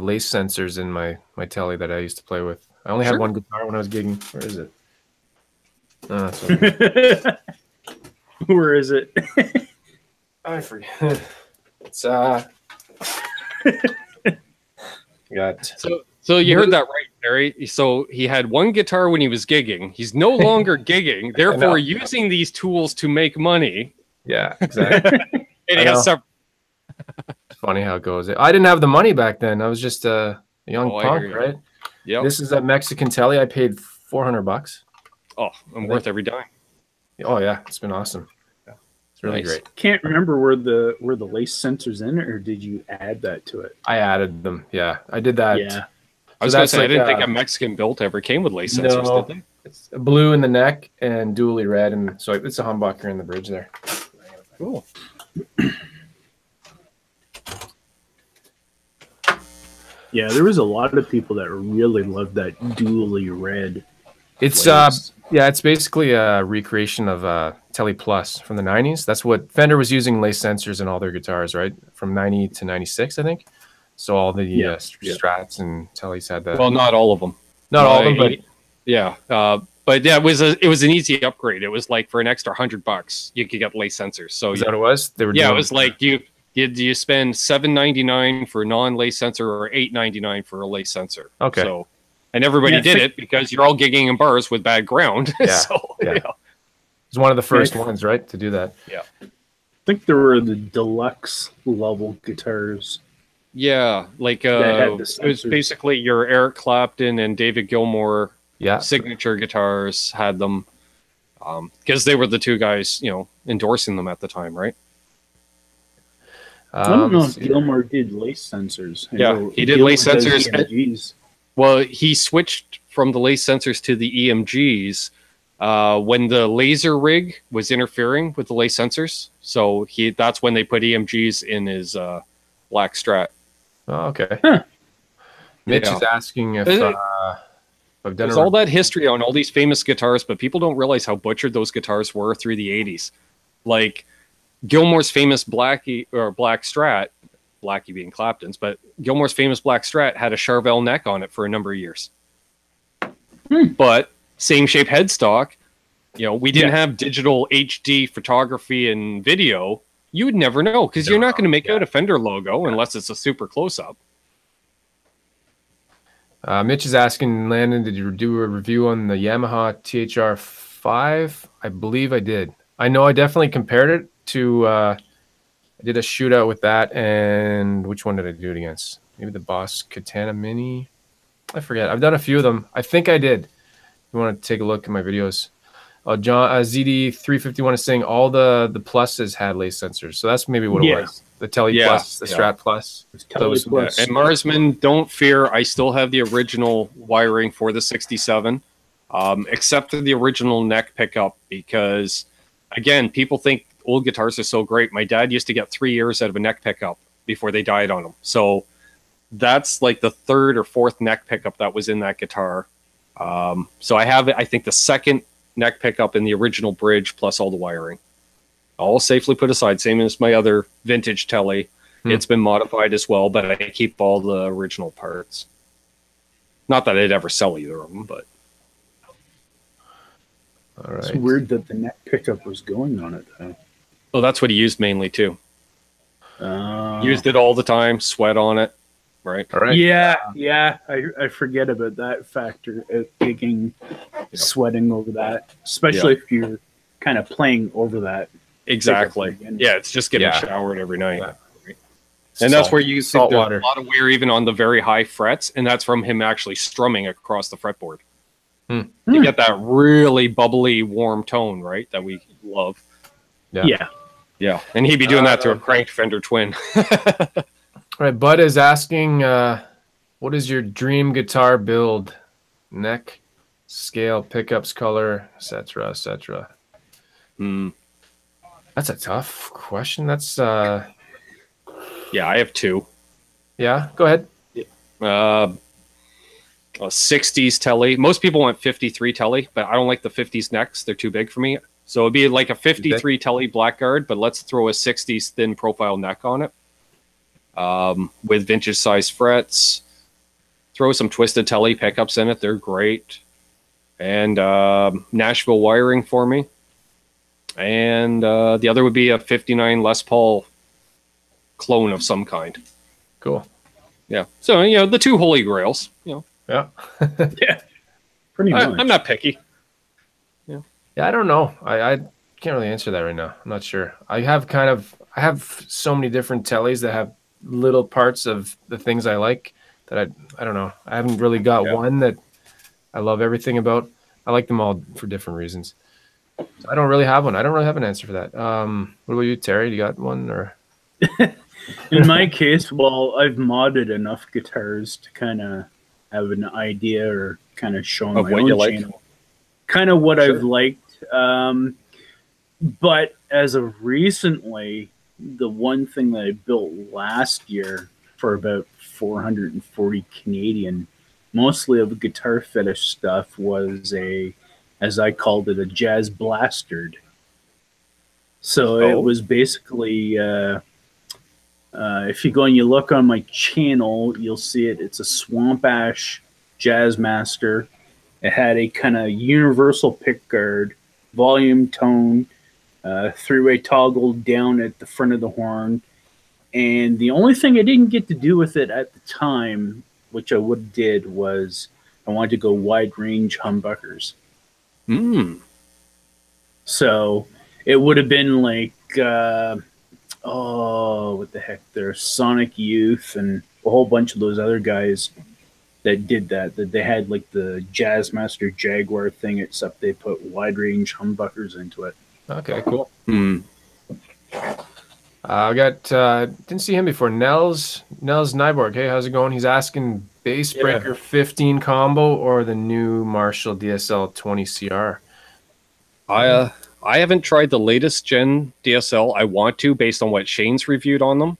lace sensors in my Telly that I used to play with. I only had one guitar when I was gigging. Where is it? Where is it? I forget. It's So you heard that right, Terry. So he had one guitar when he was gigging. He's no longer gigging, therefore using these tools to make money. Yeah, exactly. And he has several. It's funny how it goes. I didn't have the money back then. I was just a young punk, right? Yeah. This is a Mexican Telly. I paid $400. Oh, I'm worth every dime. Oh yeah, it's been awesome. Yeah, it's really great. Can't remember where the lace sensors in it, or did you add that to it? I added them. Yeah, I did that. Yeah. I was gonna say, I didn't think a Mexican built ever came with lace sensors, did they? It's blue in the neck and dually red, and so it's a humbucker in the bridge there. Cool. Yeah, there was a lot of people that really loved that dually red. It's it's basically a recreation of Telly Plus from the 90s. That's what Fender was using, lace sensors in all their guitars, right? From 90 to 96, I think. So all the Strats and Tellys had that. Well, not all of them. Not all of them, but yeah. But yeah, it was an easy upgrade. It was like for an extra $100, you could get lace sensors. So is that what it was? They were it was like you spend $7.99 for a non-lace sensor or $8.99 for a lace sensor. Okay. So, and everybody did it because you're all gigging in bars with bad ground. Yeah. So, was one of the first ones, right, to do that. Yeah. I think there were the deluxe level guitars. Yeah, like it was basically your Eric Clapton and David Gilmour signature guitars had them, because they were the two guys, endorsing them at the time, right? I don't know if Gilmour did lace sensors. Yeah, he did lace sensors. EMGs. Well, he switched from the lace sensors to the EMGs when the laser rig was interfering with the lace sensors. So that's when they put EMGs in his black Strat. Oh, okay. Huh. Mitch is asking if I've done there's all that history on all these famous guitars, but people don't realize how butchered those guitars were through the 80s. Like Gilmour's famous black Strat, Blackie being Clapton's, but Gilmour's famous black Strat had a Charvel neck on it for a number of years. But same shape headstock. We didn't have digital HD photography and video. You would never know, because you're not going to make out a Fender logo unless it's a super close-up. Mitch is asking, Landon, did you do a review on the Yamaha THR5? I believe I did. I know I definitely compared it to, I did a shootout with that, and which one did I do it against? Maybe the Boss Katana Mini? I forget. I've done a few of them. I think I did. You want to take a look at my videos. John ZD351 is saying all the pluses had lace sensors, so that's maybe what it was. The Tele Plus, the Strat Plus. And Marsman, don't fear. I still have the original wiring for the 67, except for the original neck pickup, because again, people think old guitars are so great. My dad used to get 3 years out of a neck pickup before they died on them. So that's like the third or fourth neck pickup that was in that guitar. So I have, I think, the second neck pickup in the original bridge plus all the wiring, all safely put aside, same as my other vintage Tele. It's been modified as well, but I keep all the original parts. Not that I'd ever sell either of them, but all right. It's weird that the neck pickup was going on it though. Oh, that's what he used mainly too. Used it all the time, sweat on it. Right. All right. Yeah. I forget about that factor of gigging, sweating over that, especially if you're kind of playing over that. Exactly. Yeah, it's just getting showered every night. Yeah. And that's where you see salt water. A lot of wear even on the very high frets, and that's from him actually strumming across the fretboard. You get that really bubbly, warm tone, right? That we love. Yeah. And he'd be doing that to a cranked Fender Twin. All right, Bud is asking, what is your dream guitar build? Neck, scale, pickups, color, etc., etc. That's a tough question. That's yeah, I have two. Yeah, go ahead. A 60s Tele. Most people want 53 Tele, but I don't like the 50s necks. They're too big for me. So it'd be like a 53 Tele Blackguard, but let's throw a 60s thin profile neck on it. With vintage size frets, throw some twisted Tele pickups in it. They're great. And Nashville wiring for me. And the other would be a 59 Les Paul clone of some kind. Cool. Yeah. So, the two holy grails, Yeah. Yeah. Pretty much. I'm not picky. Yeah, I don't know. I can't really answer that right now. I'm not sure. I have so many different Teles that have little parts of the things I like that I don't know. I haven't really got one that I love everything about. I like them all for different reasons. So I don't really have one. I don't really have an answer for that. What about you, Terry? Do you got one or? In my case, well, I've modded enough guitars to kind of have an idea or kind of show my own channel. Kind of what I've liked. But as of recently, the one thing that I built last year for about 440 Canadian, mostly of the guitar fetish stuff, was as I called it, a jazz blastard. So it was basically, if you go and you look on my channel, you'll see it. It's a Swamp Ash Jazzmaster. It had a kind of universal pickguard, volume, tone, three-way toggle down at the front of the horn. And the only thing I didn't get to do with it at the time, which I would have did, was I wanted to go wide range humbuckers. So it would have been like, oh, what the heck? There's Sonic Youth and a whole bunch of those other guys that did that. That they had like the Jazzmaster Jaguar thing, except they put wide range humbuckers into it. Okay, cool. Hmm. I got didn't see him before. Nels Nyborg. Hey, how's it going? He's asking Bass Breaker 15 combo or the new Marshall DSL 20 CR. I haven't tried the latest gen DSL. I want to, based on what Shane's reviewed on them.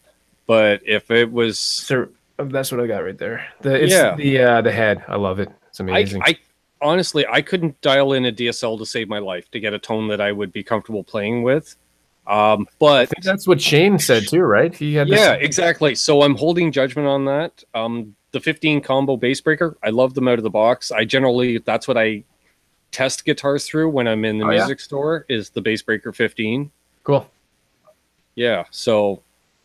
But if it was, So that's what I got right there. The head. I love it. It's amazing. I honestly, I couldn't dial in a DSL to save my life to get a tone that I would be comfortable playing with. But I think that's what Shane said too, right? He had exactly. So I'm holding judgment on that. The 15 combo bass breaker, I love them out of the box. That's what I test guitars through when I'm in the music store, is the bass breaker 15. Cool. Yeah, so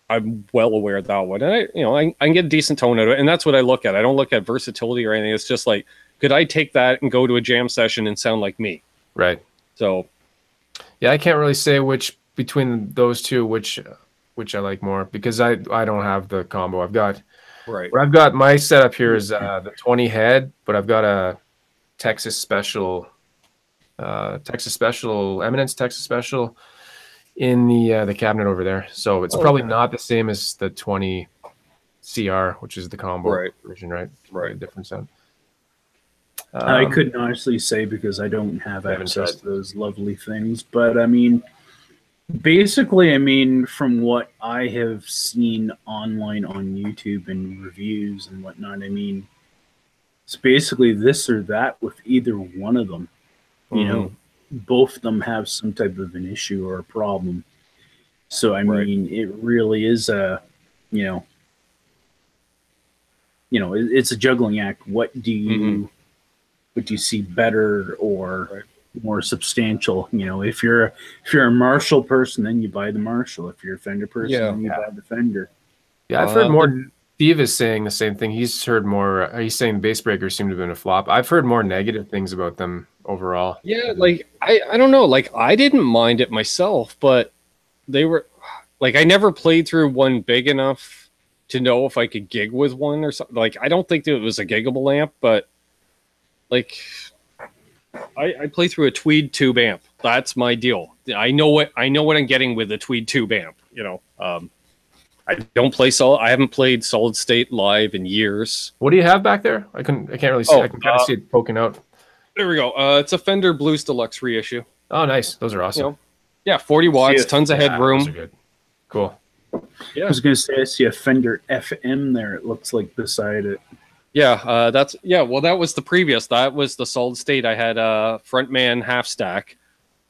I'm well aware of that one. And I can get a decent tone out of it, and that's what I look at. I don't look at versatility or anything. It's just like, could I take that and go to a jam session and sound like me? Right. So yeah, I can't really say which between those two which I like more, because I don't have the combo. I've got my setup here is the 20 head, but I've got a Texas Special Eminence Texas Special in the cabinet over there. So it's probably not the same as the 20 CR, which is the combo version, right? Right. Different sound. I couldn't honestly say because I don't have access to those lovely things. But I mean, basically, I mean, from what I have seen online on YouTube and reviews and whatnot, I mean, it's basically this or that with either one of them. You know, both of them have some type of an issue or a problem. So, I mean, it really is it's a juggling act. What do you see better or more substantial? You know, if you're a Marshall person, then you buy the Marshall. If you're a Fender person, then you buy the Fender. Yeah, I've heard more. Steve is saying the same thing. He's heard more. He's saying bass breakers seem to have been a flop. I've heard more negative things about them overall. Yeah, like I don't know. Like, I didn't mind it myself, but they were like, I never played through one big enough to know if I could gig with one or something. Like, I don't think that it was a giggable amp, but like, I play through a Tweed tube amp. That's my deal. I know what I'm getting with a Tweed tube amp. You know, I don't play I haven't played solid state live in years. What do you have back there? I can't really see. I can kind of see it poking out. There we go. It's a Fender Blues Deluxe reissue. Oh, nice. Those are awesome. You know, yeah, 40 watts, tons of headroom. Those are good. Cool. Yeah. I was going to say, I see a Fender FM there. It looks like beside it. Yeah, well, that was the previous. That was the solid state. I had a frontman half stack.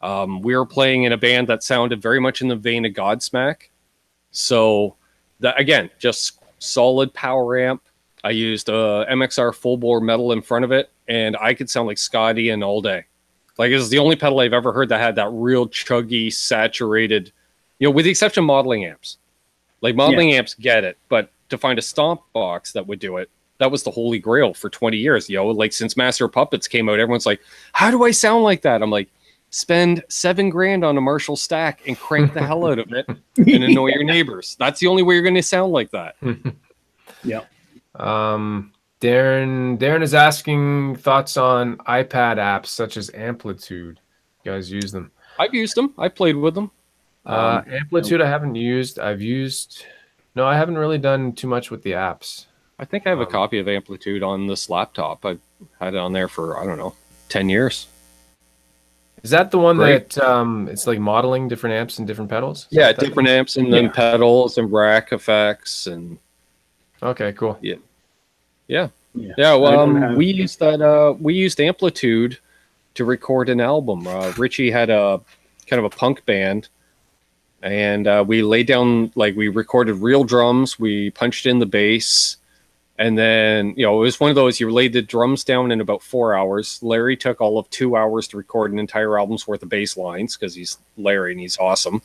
We were playing in a band that sounded very much in the vein of Godsmack. So, that again, just solid power amp. I used a MXR full bore metal in front of it, and I could sound like Scotty and all day. Like, it was the only pedal I've ever heard that had that real chuggy, saturated, you know, with the exception of modeling amps. Like, modeling amps get it, but to find a stomp box that would do it, that was the holy grail for 20 years. You know, like, since Master of Puppets came out, everyone's like, how do I sound like that? I'm like, spend $7,000 on a Marshall stack and crank the hell out of it and annoy your neighbors. That's the only way you're going to sound like that. Yeah. Darren is asking thoughts on iPad apps such as Amplitude. You guys use them? I've used them. I played with them. Amplitude I haven't used. I haven't really done too much with the apps. I think I have a copy of Amplitude on this laptop. I've had it on there for, I don't know, 10 years. Is that the one that it's like modeling different amps and different pedals? Yeah, different amps and then pedals and rack effects and. Okay, cool. Yeah. Well, we used that. We used Amplitude to record an album. Richie had a kind of a punk band, and we laid down, like, we recorded real drums. We punched in the bass, and then, you know, it was one of those, you laid the drums down in about 4 hours. Larry took all of 2 hours to record an entire album's worth of bass lines because he's Larry and he's awesome.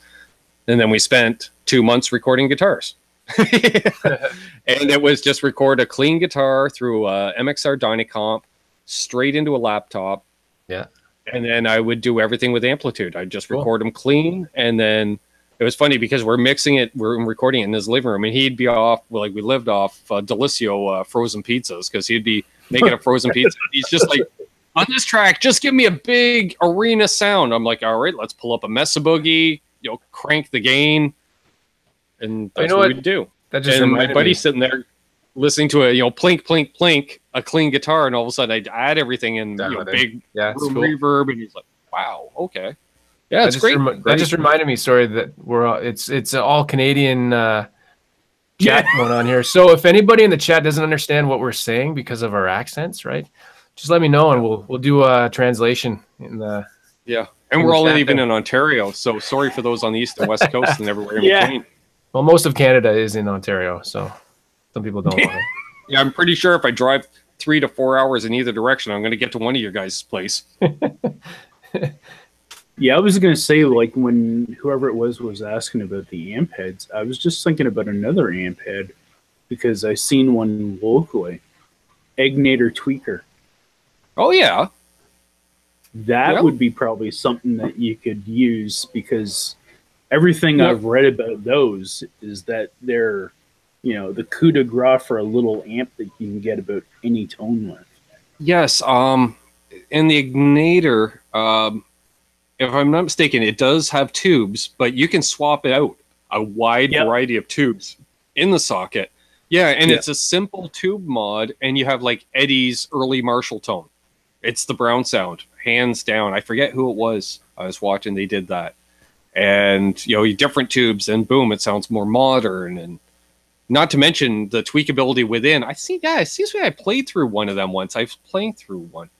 And then we spent 2 months recording guitars. And it was just record a clean guitar through a MXR Dynacomp straight into a laptop. Yeah. And then I would do everything with Amplitude. I'd just record them clean. And then it was funny because we're recording it in his living room, and he'd be off, like we lived off Delissio frozen pizzas, because he'd be making a frozen pizza. He's just like, on this track, just give me a big arena sound. I'm like, all right, let's pull up a Mesa Boogie, crank the gain. And that's what we'd do. That just and my buddy's sitting there listening to a plink, plink, plink, a clean guitar, and all of a sudden I'd add everything in big room reverb, and he's like, "Wow, okay, yeah, it's great." That just reminded me, sorry, that it's an all Canadian chat going on here. So if anybody in the chat doesn't understand what we're saying because of our accents, right? Just let me know, and we'll do a translation in the And we're all even in Ontario, so sorry for those on the east and west coast and everywhere in between. Well, most of Canada is in Ontario, so some people don't want it. Yeah, I'm pretty sure if I drive 3 to 4 hours in either direction, I'm going to get to one of your guys' place. Yeah, I was going to say, like, when whoever it was asking about the amp heads, I was just thinking about another amp head because I seen one locally. Egnator Tweaker. Oh, yeah. That would be probably something that you could use, because everything I've read about those is that they're, the coup de grace for a little amp that you can get about any tone with. Yes. And the Egnator, if I'm not mistaken, it does have tubes, but you can swap it out a wide variety of tubes in the socket. Yeah, and it's a simple tube mod, and you have like Eddie's early Marshall tone. It's the Brown sound, hands down. I forget who it was I was watching. They did that. And, different tubes, and boom, it sounds more modern. And not to mention the tweakability within. I see, it seems like I played through one of them once. I was playing through one.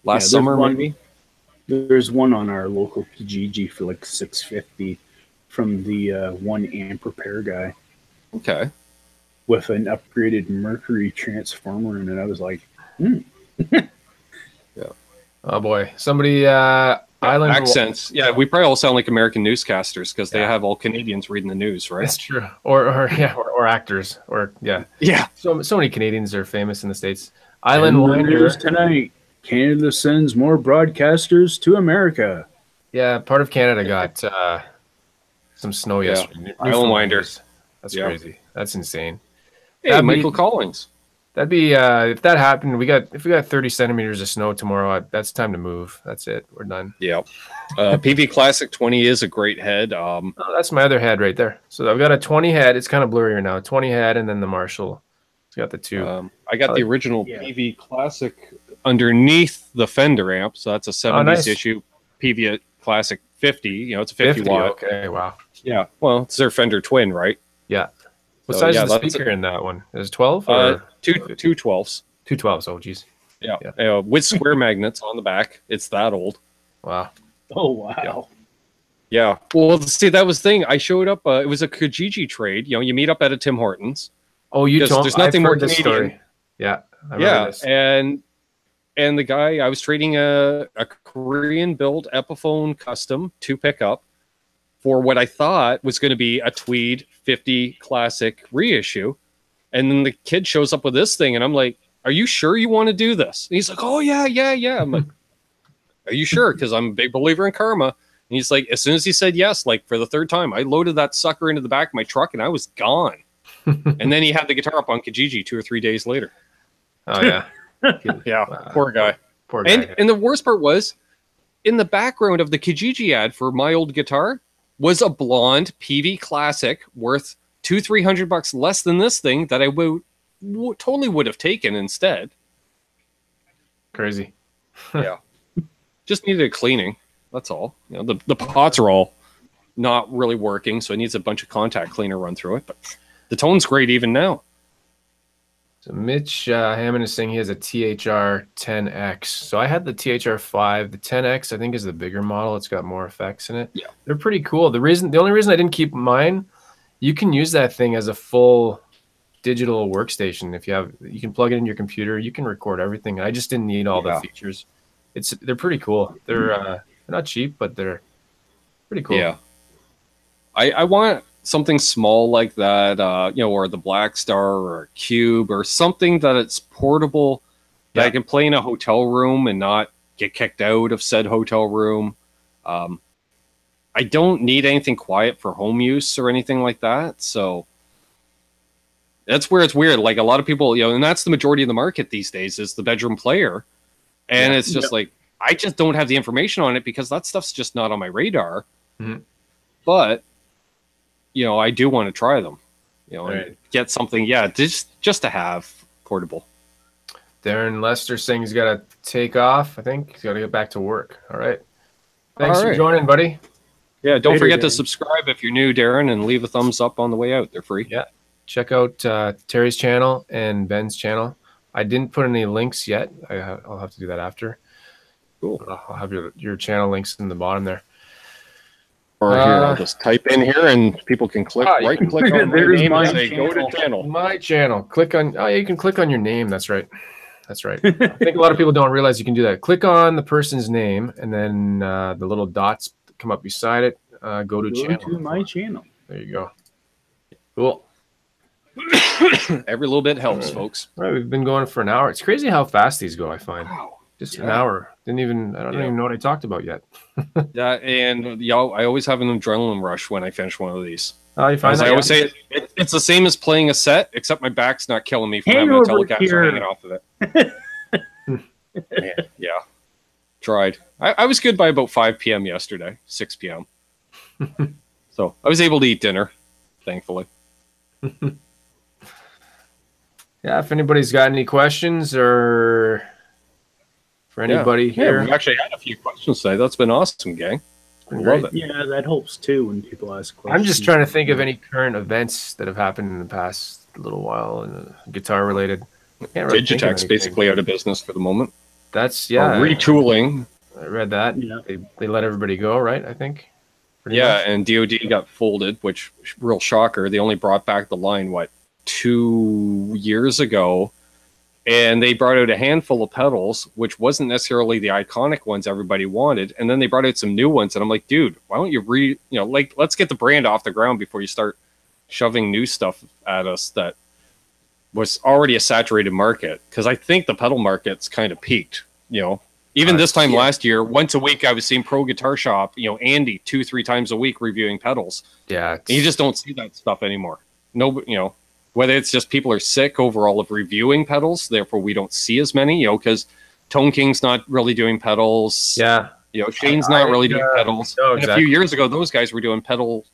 Last summer, maybe? There's one on our local Kijiji for like $650 from the one amp repair guy. Okay. With an upgraded Mercury transformer in it. I was like, Oh boy, somebody Island accents. Yeah, we probably all sound like American newscasters because they have all Canadians reading the news, right? That's true. Or actors, or So many Canadians are famous in the States. Island Winder tonight. Canada sends more broadcasters to America. Yeah, part of Canada got some snow yesterday. Island Winders. That's crazy. That's insane. Hey, Michael Collins. That'd be if that happened. If we got 30 centimeters of snow tomorrow, that's time to move. That's it. We're done. Yeah. PV Classic 20 is a great head. That's my other head right there. So I've got a 20 head. It's kind of blurrier now. 20 head, and then the Marshall. It's got the two. I got the original PV Classic underneath the Fender amp, so that's a 70s issue PV Classic 50. It's a 50 watt. Okay, wow. Yeah. Well, it's their Fender twin, right? Yeah. What size is the speaker in that one? Is it 12? Or? Two 12s. 2 12s. Oh, geez. Yeah. With square magnets on the back. It's that old. Wow. Oh, wow. Yeah. Well, see, that was the thing. I showed up. It was a Kijiji trade. You meet up at a Tim Hortons. Oh, you told me. There's nothing more Canadian. Story. Yeah. This. And the guy, I was trading a Korean-built Epiphone custom to pick up for what I thought was going to be a Tweed 50 Classic reissue. And then the kid shows up with this thing, and I'm like, are you sure you want to do this? And he's like, oh, yeah. I'm like, are you sure? Because I'm a big believer in karma. And he's like, as soon as he said yes, like for the third time, I loaded that sucker into the back of my truck, and I was gone. And then he had the guitar up on Kijiji 2 or 3 days later. Oh, yeah. Yeah, poor guy. And the worst part was, in the background of the Kijiji ad for my old guitar was a blonde PV Classic worth $200-300 less than this thing that I totally would have taken instead. Crazy. Yeah, just needed a cleaning. That's all. The pots are all not really working, so it needs a bunch of contact cleaner run through it. But the tone's great even now. So Mitch Hammond is saying he has a THR 10X. So I had the THR 5. The 10X, I think, is the bigger model. It's got more effects in it. Yeah, they're pretty cool. The only reason I didn't keep mine, you can use that thing as a full digital workstation. You can plug it in your computer. You can record everything. I just didn't need all the features. They're pretty cool. They're not cheap, but they're pretty cool. Yeah, I want something small like that, or the Black Star or a Cube or something that it's portable that I can play in a hotel room and not get kicked out of said hotel room. I don't need anything quiet for home use or anything like that. So that's where it's weird. Like a lot of people, and that's the majority of the market these days is the bedroom player. And it's just like, I just don't have the information on it because that stuff's just not on my radar. Mm-hmm. But, I do want to try them, and get something, just to have portable. Darren Lester saying he's got to take off. I think he's got to get back to work. All right. Thanks for joining, buddy. Yeah, don't forget to subscribe if you're new, Darren, and leave a thumbs up on the way out. They're free. Yeah. Check out Terry's channel and Ben's channel. I didn't put any links yet. I'll have to do that after. Cool. I'll have your channel links in the bottom there. Or here, I'll just type in here and people can click right-click on my name and say, go to channel. My channel. Click on, you can click on your name. That's right. That's right. I think a lot of people don't realize you can do that. Click on the person's name, and then the little dots come up beside it. Go to my channel. There you go. Cool. Every little bit helps, folks. All right, we've been going for an hour. It's crazy how fast these go, I find. Wow. Just an hour. I don't even know what I talked about yet. And I always have an adrenaline rush when I finish one of these. Oh, you find that? I always say it's the same as playing a set, except my back's not killing me from having a Telecaster hanging off of it. Yeah. Tried. I was good by about 5 p.m. yesterday, 6 p.m. So I was able to eat dinner, thankfully. Yeah, if anybody's got any questions or for anybody here. We've actually had a few questions today. That's been awesome, gang. Love it. Yeah, that helps too when people ask questions. I'm just trying to think of any current events that have happened in the past little while and guitar related. Really Digitech's basically out of business for the moment. That's retooling. I read that. Yeah. They let everybody go, right? I think. Yeah, and DoD got folded, which real shocker. They only brought back the line 2 years ago, and they brought out a handful of pedals, which wasn't necessarily the iconic ones everybody wanted. And then they brought out some new ones, and I'm like, dude, why don't you let's get the brand off the ground before you start shoving new stuff at us that was already a saturated market. Because I think the pedal market's kind of peaked. Even this time last year, once a week I was seeing Pro Guitar Shop, Andy 2-3 times a week reviewing pedals. Yeah, and you just don't see that stuff anymore. No, whether it's just people are sick overall of reviewing pedals, therefore we don't see as many, because Tone King's not really doing pedals. Yeah. Shane's not really doing pedals. No, exactly. And a few years ago, those guys were doing pedal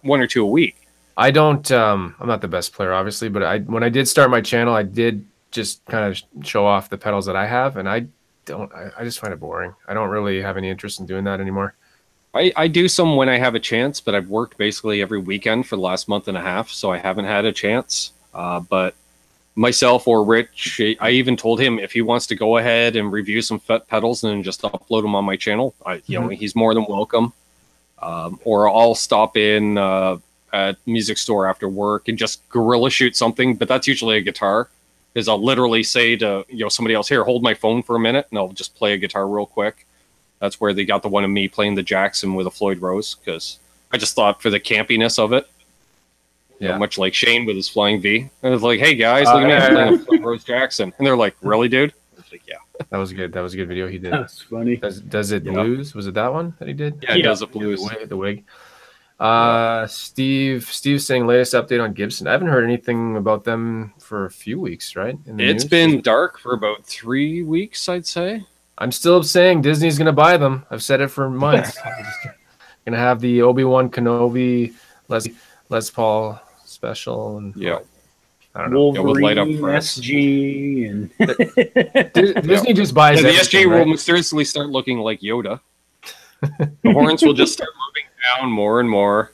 1 or 2 a week. I don't, I'm not the best player, obviously, but when I did start my channel, I did just kind of show off the pedals that I have, and I just find it boring. I don't really have any interest in doing that anymore. I do some when I have a chance, but I've worked basically every weekend for the last month and a half, so I haven't had a chance. But myself or Rich, I even told him if he wants to go ahead and review some pedals and just upload them on my channel, he's more than welcome. Or I'll stop in at music store after work and just guerrilla shoot something, but that's usually a guitar. Is I'll literally say to somebody else, here, hold my phone for a minute, and I'll just play a guitar real quick. That's where they got the one of me playing the Jackson with a Floyd Rose, because I just thought for the campiness of it, much like Shane with his Flying V. I was like, hey guys, look at me, I'm playing a Floyd Rose Jackson, and they're like, really, dude? I was like, yeah. That was good. That was a good video he did. That's funny. Does it blues? Was it that one that he did? Yeah, it does it blues. The wig. Steve's saying latest update on Gibson. I haven't heard anything about them for a few weeks, right? It's been dark for about 3 weeks, I'd say. I'm still saying Disney's gonna buy them. I've said it for months. Gonna have the Obi-Wan Kenobi Les Paul special, and I don't know. Wolverine, light up SG, and Disney just buys. The SG will mysteriously start looking like Yoda. The horns will just start moving down more and more.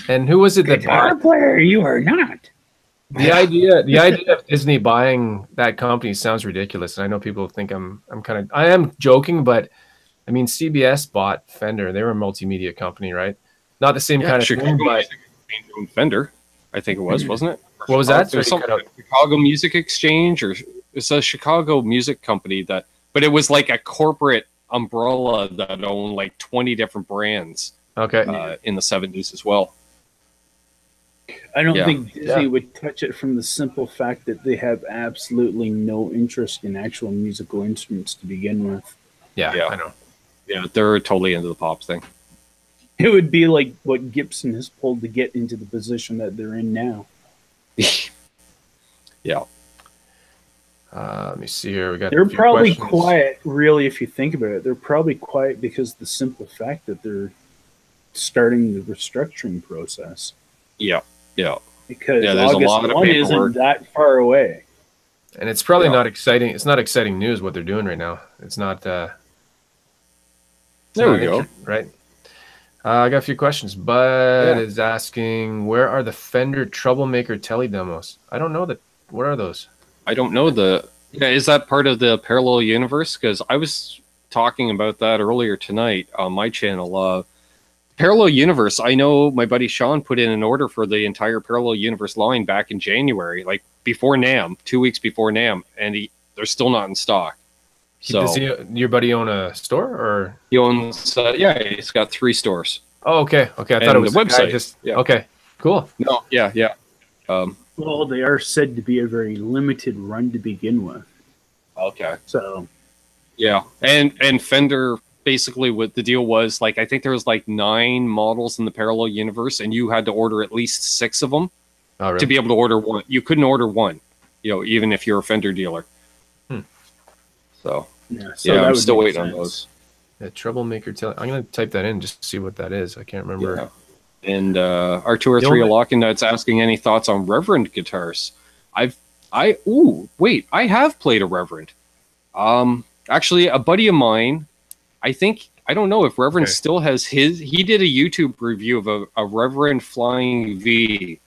And who was it that guitar player? You are not. The idea of Disney buying that company sounds ridiculous, and I know people think I am joking, but I mean CBS bought Fender. They were a multimedia company, right? Not the same kind of thing, but Fender, I think it was, wasn't it? What was that? Chicago Music Exchange, or it's a Chicago music company but it was like a corporate umbrella that owned like 20 different brands. Okay. In the 70s as well. I don't Yeah. think Disney would touch it from the simple fact that they have absolutely no interest in actual musical instruments to begin with. Yeah, Yeah. I know. Yeah, they're totally into the pop thing. It would be like what Gibson has pulled to get into the position that they're in now. Yeah. Let me see here. We got. They're a few probably questions. quiet, really, if you think about it. They're probably quiet because the simple fact that they're starting the restructuring process. Yeah. Yeah. Because Yeah, there's a August lot of 1 paperwork. isn't that far away. And it's probably Yeah. not exciting. It's not exciting news what they're doing right now. It's not. There we go. Right. I got a few questions. Bud is asking, where are the Fender Troublemaker Tele demos? I don't know that. What are those? I don't know the. Yeah, is that part of the parallel universe? Because I was talking about that earlier tonight on my channel. Parallel universe. I know my buddy Sean put in an order for the entire parallel universe line back in January, like before NAMM, 2 weeks before NAMM, and they're still not in stock. So Does your buddy own a store, or he owns? Yeah, he's got 3 stores. Oh, okay. Okay, I thought And it was the a guy website. Just Yeah. Okay, cool. No, yeah. Well, they are said to be a very limited run to begin with. Okay. So, Yeah, and Fender basically what the deal was, like, I think there was like 9 models in the parallel universe, and you had to order at least 6 of them Oh, really? to be able to order one. You couldn't order one, even if you're a Fender dealer. So yeah, I'm would still make waiting on sense. those. The Troublemaker Tele. I'm gonna type that in just to see what that is. I can't remember. Yeah. And our 2 or The 3 only- Lock and Nuts asking any thoughts on Reverend guitars. I have played a Reverend. Actually, a buddy of mine, I don't know if Reverend still has his. He did a YouTube review of a Reverend Flying V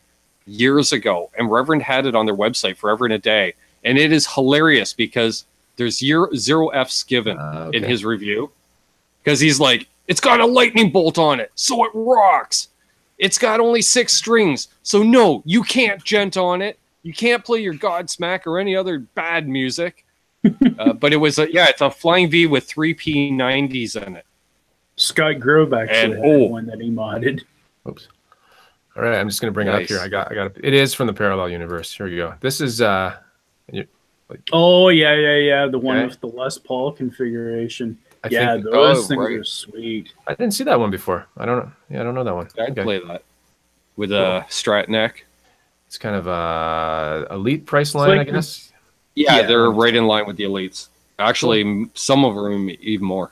years ago, and Reverend had it on their website forever and a day, and it is hilarious because there's zero F's given in his review, because he's like, it's got a lightning bolt on it, so it rocks. It's got only 6 strings, so no, you can't gent on it. You can't play your Godsmack or any other bad music. But it was it's a Flying V with 3 P90s in it. Scott Grove actually had one that he modded. Oops. All right, I'm just gonna bring it up here. I got it. It is from the parallel universe. Here you go. This is The one with the Les Paul configuration. I think those things are sweet. I didn't see that one before. I don't know. Yeah, I don't know that one. I'd play that with a Strat neck. It's kind of a elite price line, I guess. Yeah, they're right in line with the elites. Actually, some of them even more.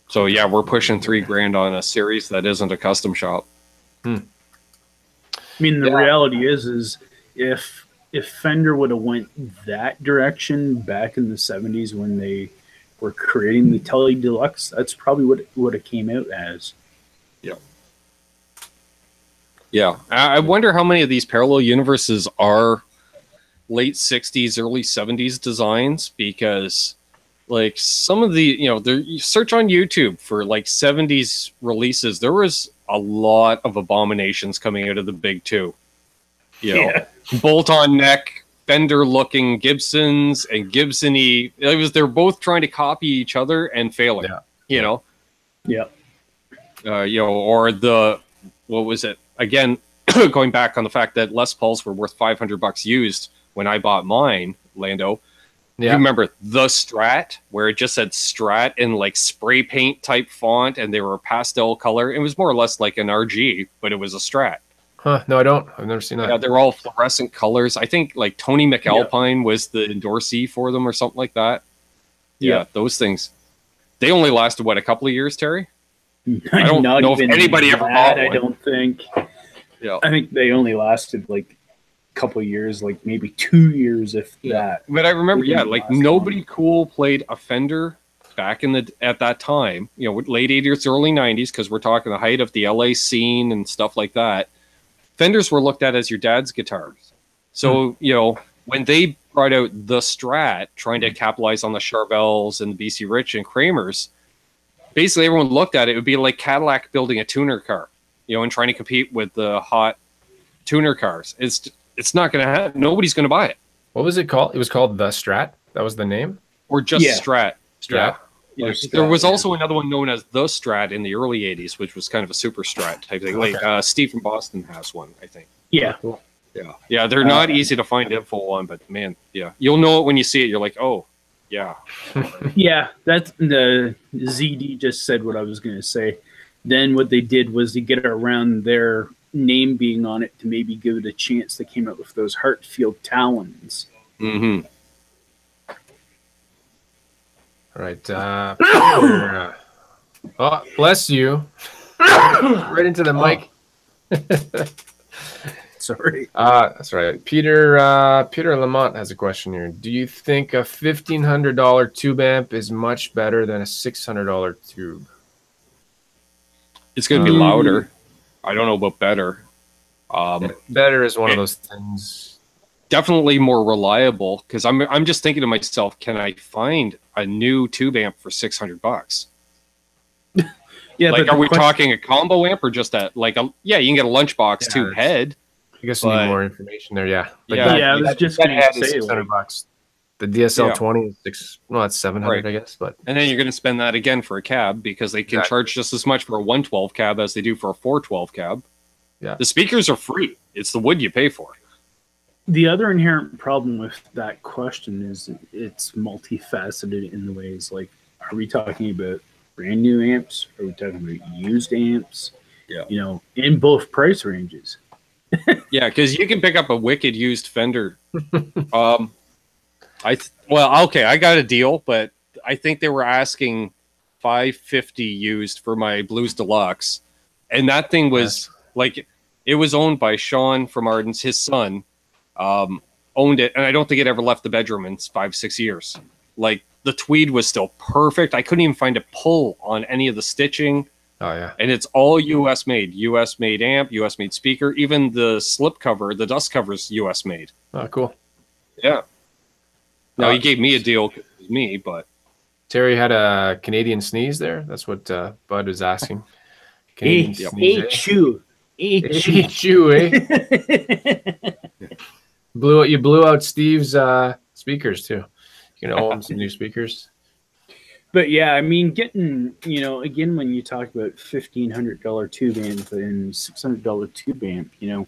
So yeah, we're pushing $3,000 on a series that isn't a custom shop. I mean, the reality is if Fender would have went that direction back in the 70s when they were creating the Tele Deluxe, that's probably what it would have came out as. Yeah, I wonder how many of these parallel universes are late 60s, early 70s designs, because like some of the, you search on YouTube for like 70s releases, there was a lot of abominations coming out of the big 2. Bolt-on neck, Fender-looking Gibsons and Gibson-y. They're both trying to copy each other and failing. Or what was it? Again, going back on the fact that Les Pauls were worth $500 used when I bought mine, Lando. You remember the Strat, where it just said Strat in like spray paint type font, and they were pastel color. It was more or less like an RG, but it was a Strat. Huh? No, I don't. I've never seen that. Yeah, they're all fluorescent colors. I think like Tony McAlpine was the endorsee for them or something like that. Yeah, those things. They only lasted, what, a couple of years, Terry? I don't know if anybody ever bought one. I don't think. Yeah. I think they only lasted like a couple of years, like maybe 2 years, if that. But I remember, like nobody cool played a Fender back at that time, late 80s, early 90s, because we're talking the height of the LA scene and stuff like that. Fenders were looked at as your dad's guitars. So, when they brought out the Strat, trying to capitalize on the Charvels and the BC Rich and Kramers, basically everyone looked at it. It would be like Cadillac building a tuner car, and trying to compete with the hot tuner cars. It's not going to happen. Nobody's going to buy it. What was it called? It was called the Strat. That was the name? Or just Strat. Strat. There was also another one known as the Strat in the early 80s, which was kind of a super Strat type thing. Like Steve from Boston has one, I think. Yeah. Cool. Yeah, they're not easy to find info on, but man, you'll know it when you see it. You're like, oh, yeah. Yeah, that's the ZD just said what I was going to say. Then what they did was to get around their name being on it to maybe give it a chance. They came out with those Hartfield Talons. Mm-hmm. All right. Oh, bless you. Right into the mic. Sorry. That's right. Peter Lamont has a question here. Do you think a $1,500 tube amp is much better than a $600 tube? It's going to be louder. I don't know about better. Better is one of those things. Definitely more reliable, because I'm just thinking to myself, can I find a new tube amp for $600? Yeah, like, are we talking a combo amp or just a you can get a lunchbox tube head? I guess we need more information there. Yeah. But I was just going to say $600. The DSL 20 is that's 700, I guess. But and then you're going to spend that again for a cab, because they can charge just as much for a 112 cab as they do for a 412 cab. Yeah. The speakers are free. It's the wood you pay for. The other inherent problem with that question is it's multifaceted in the ways like, are we talking about brand new amps? Are we talking about used amps? Yeah. You know, in both price ranges. Yeah, because you can pick up a wicked used Fender. I got a deal, but I think they were asking $550 used for my Blues Deluxe, and that thing was like, it was owned by Sean from Arden's. His son owned it, and I don't think it ever left the bedroom in 5-6 years. Like, the tweed was still perfect. I couldn't even find a pull on any of the stitching. Oh yeah, and it's all U.S. made. U.S. made amp, U.S. made speaker. Even the slip cover, the dust cover's U.S. made. Oh, cool. Yeah. Now, he gave me a deal because it was me, but... Terry had a Canadian sneeze there. That's what Bud was asking. H-U, eh? You blew out Steve's speakers, too. You know, him some new speakers. But yeah, I mean, getting, you know, again, when you talk about $1,500 tube amp and $600 tube amp, you know,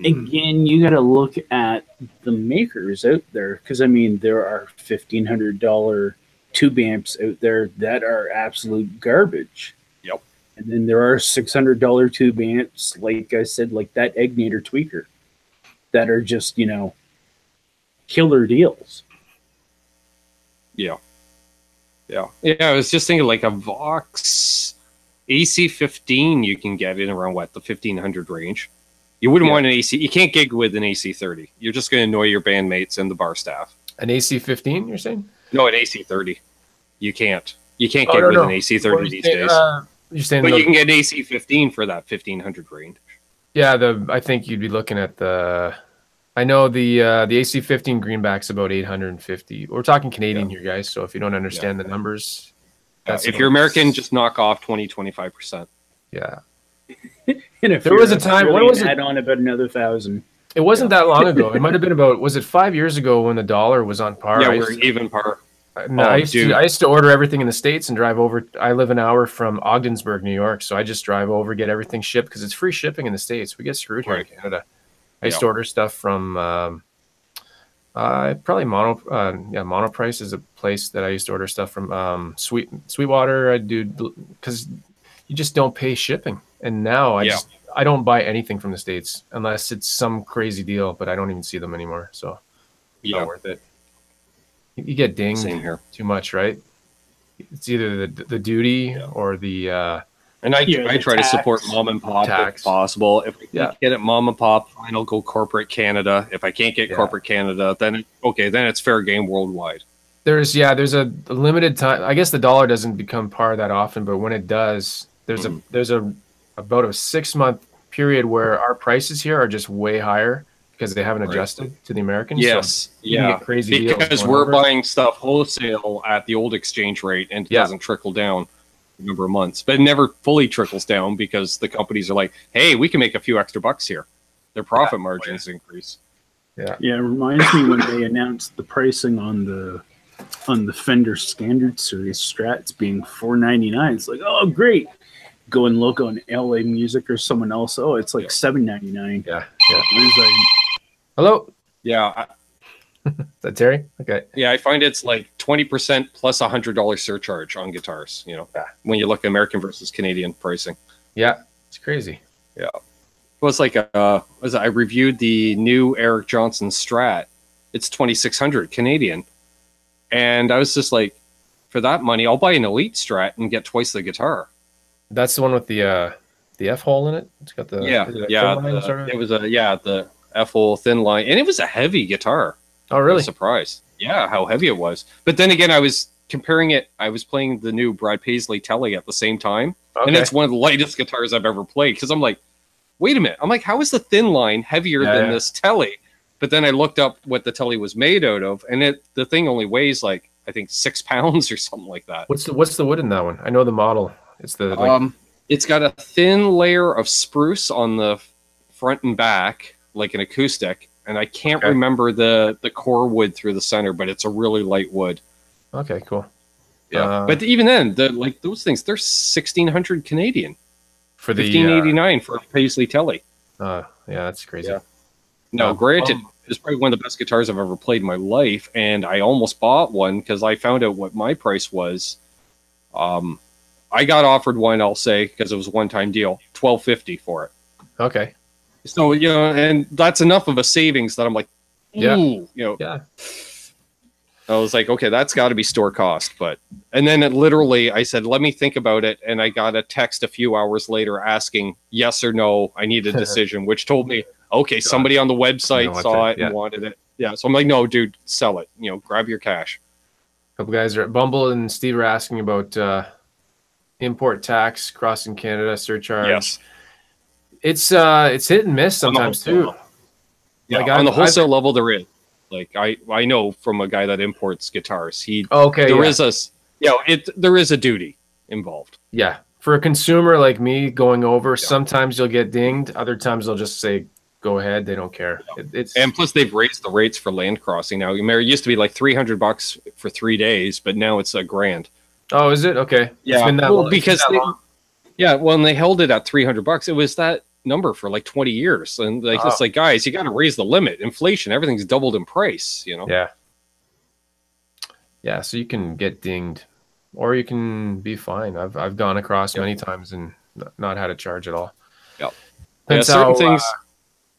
again, you got to look at the makers out there, because I mean, there are $1,500 tube amps out there that are absolute garbage. Yep. And then there are $600 tube amps, like I said, like that Egnator tweaker, that are just, you know, killer deals. Yeah. Yeah, I was just thinking like a Vox AC15 you can get in around, what, the 1,500 range. You wouldn't want an AC. You can't gig with an AC30. You're just going to annoy your bandmates and the bar staff. An AC15, you're saying? No, an AC30. You can't. You can't gig with an AC30 these days. You're saying, but you can get an AC15 for that 1,500 range. Yeah, I think you'd be looking at the... I know the AC15 greenback's about 850. We're talking Canadian here, guys. So if you don't understand the numbers, if you're American, just knock off 20-25%. Yeah. There was a time. What was it? Add on about another 1,000. It wasn't that long ago. It might have been about. Was it 5 years ago when the dollar was on par? Yeah, we're even par. I used to order everything in the States and drive over. I live an hour from Ogdensburg, New York, so I just drive over, get everything shipped because it's free shipping in the States. We get screwed here in Canada. I used to order stuff from probably Monoprice is a place that I used to order stuff from. Sweetwater, I do, because you just don't pay shipping. And now I don't buy anything from the States unless it's some crazy deal, but I don't even see them anymore. So it's not worth it. You get dinged too much, right? It's either the duty or the and I try to support mom and pop if possible. If I can't get it mom and pop, fine, I'll go corporate Canada. If I can't get corporate Canada, then it's fair game worldwide. There's a limited time. I guess the dollar doesn't become par that often, but when it does, there's about a 6-month period where our prices here are just way higher because they haven't adjusted to the Americans. Yes, so crazy because we're buying stuff wholesale at the old exchange rate, and it doesn't trickle down a number of months, but it never fully trickles down because the companies are like, hey, we can make a few extra bucks here. Their profit margins increase. Yeah, it reminds me when they announced the pricing on the on the Fender Standard Series Strats being $499. It's like, oh, great. Go and look on LA Music or someone else. Oh, it's like $799. Yeah. Hello. Yeah. Is that Terry? Okay. Yeah, I find it's like 20% plus $100 surcharge on guitars. When you look at American versus Canadian pricing. Yeah, it's crazy. Yeah. It was like I reviewed the new Eric Johnson Strat. It's 2,600 Canadian, and I was just like, for that money, I'll buy an Elite Strat and get twice the guitar. That's the one with the F hole in it. It's got the It was the F hole thin line, and it was a heavy guitar. Oh, really? I was surprised. Yeah, how heavy it was. But then again, I was comparing it. I was playing the new Brad Paisley Telly at the same time, and it's one of the lightest guitars I've ever played. Because I'm like, wait a minute. I'm like, how is the thin line heavier than this Telly? But then I looked up what the Telly was made out of, and the thing only weighs like, I think 6 pounds or something like that. What's the wood in that one? I know the model. It's the it's got a thin layer of spruce on the front and back, like an acoustic, and I can't remember the core wood through the center, but it's a really light wood. Okay, cool. Yeah, but even then, those things, they're 1,600 Canadian for the 1,589 for a Paisley Telly. Yeah, that's crazy. Yeah. No, granted, it's probably one of the best guitars I've ever played in my life, and I almost bought one because I found out what my price was. I got offered one, I'll say, because it was a one-time deal, $1,250 for it. Okay. So, and that's enough of a savings that I'm like, ooh, Yeah. I was like, okay, that's got to be store cost. And then I said, let me think about it. And I got a text a few hours later asking yes or no. I need a decision, which told me, okay, somebody on the website saw it and wanted it. Yeah. So I'm like, no, dude, sell it. Grab your cash. A couple guys are Bumble and Steve are asking about import tax, crossing Canada surcharge. Yes. It's hit and miss sometimes too. Yeah, like on the wholesale level there is. Like I know from a guy that imports guitars. There is a duty involved. Yeah. For a consumer like me going over, sometimes you'll get dinged, other times they'll just say go ahead, they don't care. And plus they've raised the rates for land crossing now. It used to be like $300 for 3 days, but now it's $1,000. Oh, is it? Okay. Yeah. It's been that long. Because when they held it at $300, it was that number for like 20 years. And it's like, guys, you got to raise the limit. Inflation, everything's doubled in price, Yeah. Yeah. So you can get dinged or you can be fine. I've gone across many times and not had a charge at all. Yep. Depends certain things.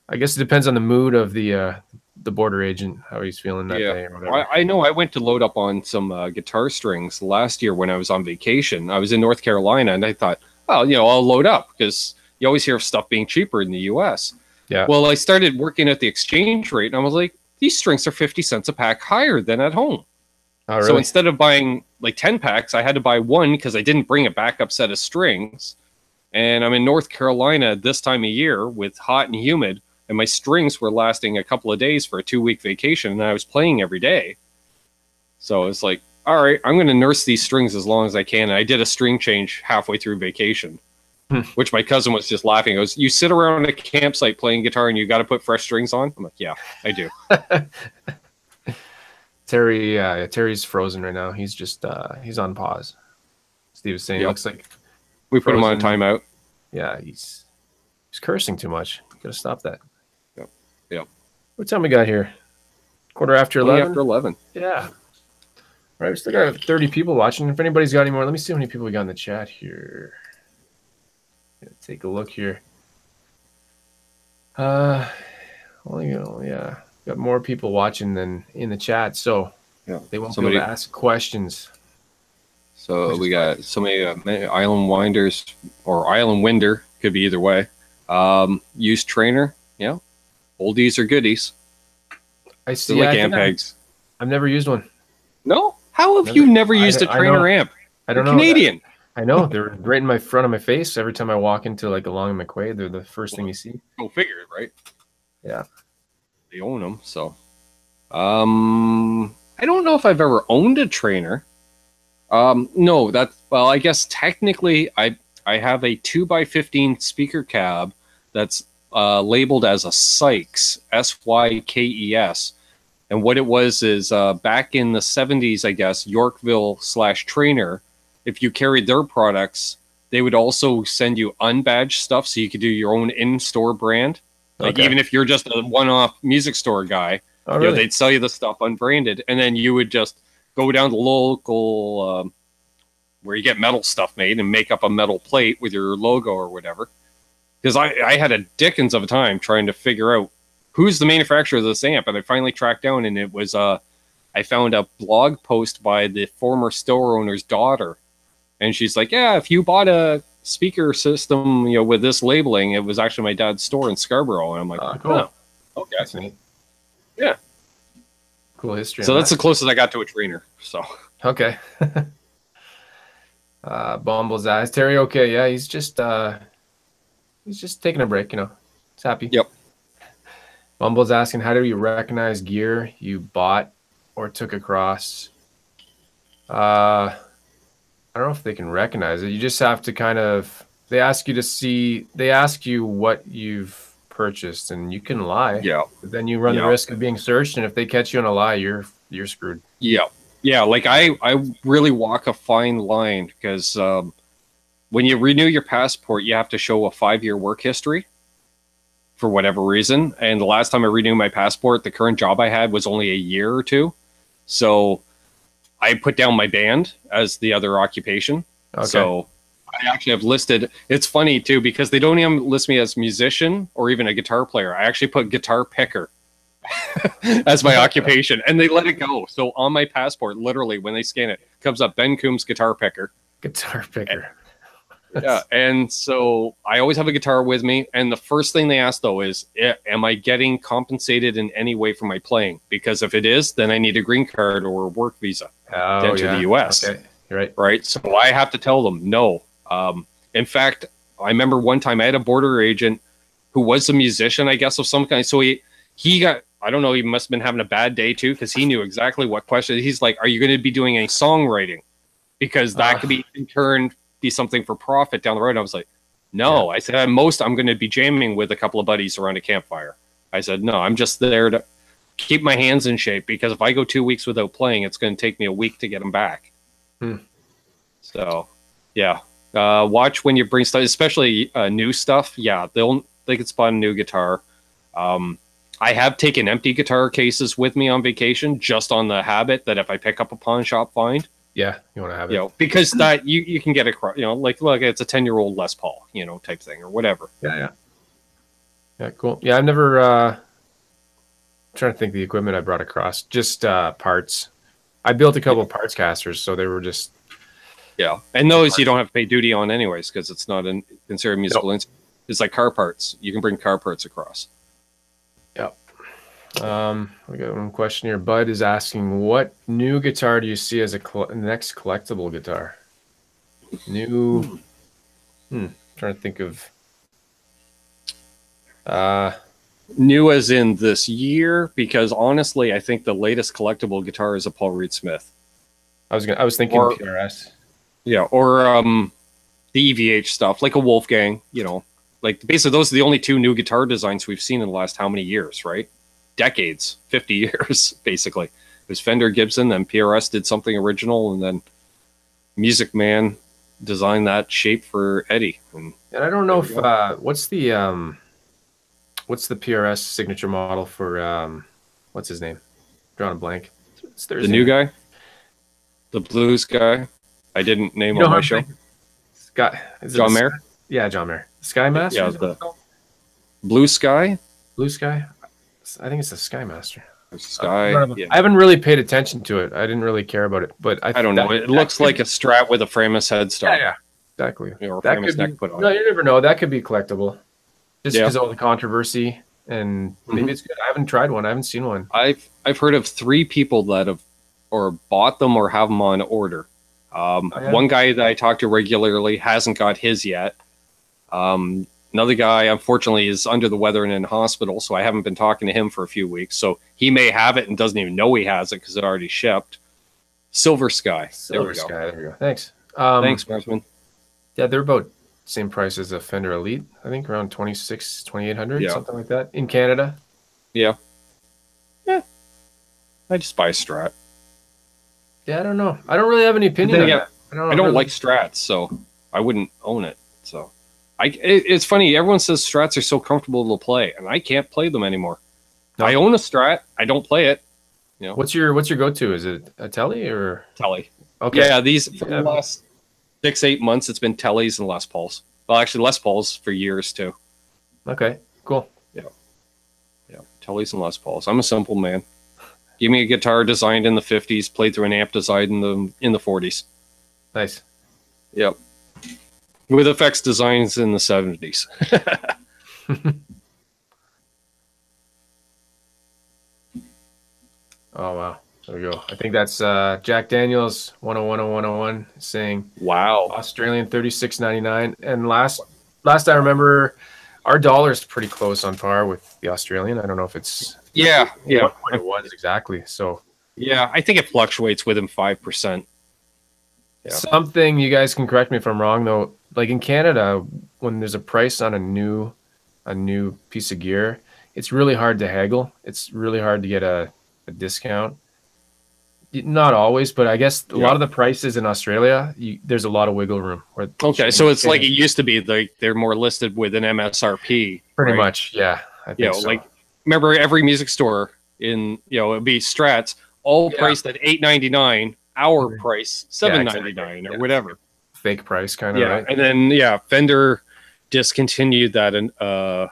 I guess it depends on the mood of the border agent, how he's feeling that day or whatever. I know I went to load up on some guitar strings last year when I was on vacation. I was in North Carolina and I thought, I'll load up because you always hear of stuff being cheaper in the US. Yeah. Well, I started working at the exchange rate and I was like, these strings are 50 cents a pack higher than at home. Oh, really? So instead of buying like 10 packs, I had to buy one because I didn't bring a backup set of strings. And I'm in North Carolina this time of year with hot and humid. And my strings were lasting a couple of days for a 2-week vacation, and I was playing every day. So it's like, all right, I'm going to nurse these strings as long as I can. And I did a string change halfway through vacation, which my cousin was just laughing. He goes, you sit around a campsite playing guitar and you got to put fresh strings on? I'm like, yeah, I do. Terry's frozen right now. He's just he's on pause. Steve was saying, it looks like we put him on timeout. Yeah, he's cursing too much. Got to stop that. Yep. What time we got here? 11:15? After 11. Yeah. All right, we still got 30 people watching. If anybody's got any more, let me see how many people we got in the chat here. Take a look here. Got more people watching than in the chat, so they won't be able to ask questions. So we got so many Island Winders or Island Winder, could be either way. Used trainer, oldies or goodies. I see. They're like amp pegs. I've never used one. No? How have you never used a trainer amp? I don't know. Canadian. I know. They're right in my front of my face every time I walk into like a Long and McQuaid. They're the first thing you see. Go figure, right? Yeah. They own them, so. I don't know if I've ever owned a trainer. No, I guess technically I have a 2x15 speaker cab that's labeled as a Sykes, Sykes, And what it was is back in the 70s, I guess, Yorkville/Trainer, if you carried their products, they would also send you unbadged stuff so you could do your own in-store brand. Like even if you're just a one-off music store guy, you know, they'd sell you the stuff unbranded, and then you would just go down to the local where you get metal stuff made and make up a metal plate with your logo or whatever. Because I had a dickens of a time trying to figure out who's the manufacturer of this amp, and I finally tracked down, and it was I found a blog post by the former store owner's daughter, and she's like, "Yeah, if you bought a speaker system, you know, with this labeling, it was actually my dad's store in Scarborough." And I'm like, cool. "Oh, okay, That's neat. Yeah, cool history." So that's the closest I got to a trainer. So okay. Bomble's eyes, Terry. Okay, yeah, he's just taking a break. You know, he's happy. Yep. Bumble's asking, how do you recognize gear you bought or took across? I don't know if they can recognize it. You just have to kind of, they ask you what you've purchased, and you can lie. Yeah. But then you run the risk of being searched, and if they catch you on a lie, you're screwed. Yeah. Yeah, like I really walk a fine line because when you renew your passport, you have to show a 5-year work history for whatever reason. And the last time I renewed my passport, the current job I had was only a year or two. So I put down my band as the other occupation. Okay. So I actually have listed, it's funny too, because they don't even list me as musician or even a guitar player. I actually put guitar picker as my occupation, and they let it go. So on my passport, literally, when they scan it, comes up Ben Coombs guitar picker. Guitar picker. Yeah, and so I always have a guitar with me, and the first thing they ask, though, is, am I getting compensated in any way for my playing? Because if it is, then I need a green card or a work visa to enter the U.S. Okay, you're right. Right? So I have to tell them no. In fact, I remember one time I had a border agent who was a musician, I guess, of some kind. So he got, I don't know, he must have been having a bad day, too, because he knew exactly what question. He's like, are you going to be doing any songwriting? Because that could be, in turn, be something for profit down the road. And I was like, no. I said, at most, I'm going to be jamming with a couple of buddies around a campfire. I said, no, I'm just there to keep my hands in shape, because if I go 2 weeks without playing, it's going to take me a week to get them back. So, yeah. Watch when you bring stuff, especially new stuff. Yeah, they can spot a new guitar. I have taken empty guitar cases with me on vacation, just on the habit that if I pick up a pawn shop find, yeah, you want to have it. You know, because that you can get across, you know, like, look, it's a 10-year-old Les Paul, you know, type thing or whatever. Yeah. Cool. Yeah, I've never. I'm trying to think of the equipment I brought across. Just parts. I built a couple of parts casters, so they were just. Yeah, and those you don't have to pay duty on anyways, because it's not considered musical instrument. It's like car parts. You can bring car parts across. Yep. We got one question here. Bud is asking, what new guitar do you see as a next collectible guitar? New. Trying to think of. New as in this year, because honestly, I think the latest collectible guitar is a Paul Reed Smith. I was thinking PRS. Yeah, or the EVH stuff, like a Wolfgang. You know, like basically those are the only two new guitar designs we've seen in the last how many years, right? Decades, 50 years, basically. It was Fender, Gibson, then PRS did something original, and then Music Man designed that shape for Eddie. And I don't know if what's the PRS signature model for what's his name? Drawing a blank. It's the new guy, the blues guy. I didn't name on my show. John Mayer. Yeah, John Mayer. Sky Master. Yeah, the Blue Sky. Blue Sky. I think it's the Sky Master. Sky. I haven't really paid attention to it. I didn't really care about it, but I don't know. It looks like a Strat with a Framus headstock. Yeah, exactly. You know, or Framus neck put on. No, you never know. That could be collectible, just because of all the controversy, and maybe it's good. I haven't tried one. I haven't seen one. I've heard of 3 people that have or bought them or have them on order. One guy that I talk to regularly hasn't got his yet. Another guy, unfortunately, is under the weather and in hospital, so I haven't been talking to him for a few weeks. So he may have it and doesn't even know he has it because it already shipped. Silver Sky. There we go. Thanks. Thanks, Marsman. Yeah, they're about the same price as a Fender Elite. I think around $2,800, something like that, in Canada. Yeah. I just buy a Strat. Yeah, I don't know. I don't really have any opinion on that. I don't like Strats, so I wouldn't own it. So it's funny. Everyone says Strats are so comfortable to play, and I can't play them anymore. No. I own a Strat. I don't play it. You know. What's your go-to? Is it a Telly or Telly? Okay. Yeah, these for the last 6-8 months, it's been Tellys and Les Pauls. Well, actually, Les Pauls for years too. Okay, cool. Yeah, Tellys and Les Pauls. I'm a simple man. Give me a guitar designed in the 50s, played through an amp designed in the 40s. Nice. Yep. With effects designs in the 70s. Oh, wow. There we go. I think that's Jack Daniels 1010101 saying, wow, Australian 36.99. And last I remember, our dollar's pretty close on par with the Australian. I don't know if it's what it was exactly. So yeah, I think it fluctuates within 5%. Yeah. Something, you guys can correct me if I'm wrong though. Like in Canada, when there's a price on a new piece of gear, it's really hard to haggle. It's really hard to get a discount. Not always, but I guess a lot of the prices in Australia, there's a lot of wiggle room. Okay, so it's like it used to be, like they're more listed with an MSRP. Pretty much, yeah. I think so. Like remember every music store in it'd be Strats, all priced at $8.99, our price $7.99 or whatever. Fake price kind of, right? And then Fender discontinued that in 4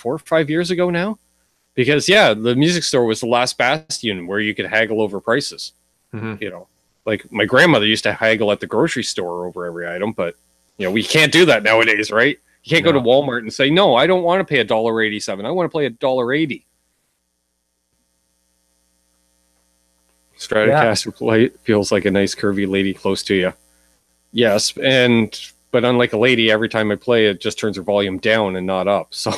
or 5 years ago now. Because the music store was the last bastion where you could haggle over prices. Mm-hmm. Like my grandmother used to haggle at the grocery store over every item, but we can't do that nowadays, right? You can't go to Walmart and say, no, I don't want to pay $1.87. I want to pay $1.80. Stratocaster feels like a nice curvy lady close to you. Yes, but unlike a lady, every time I play, it just turns her volume down and not up. So.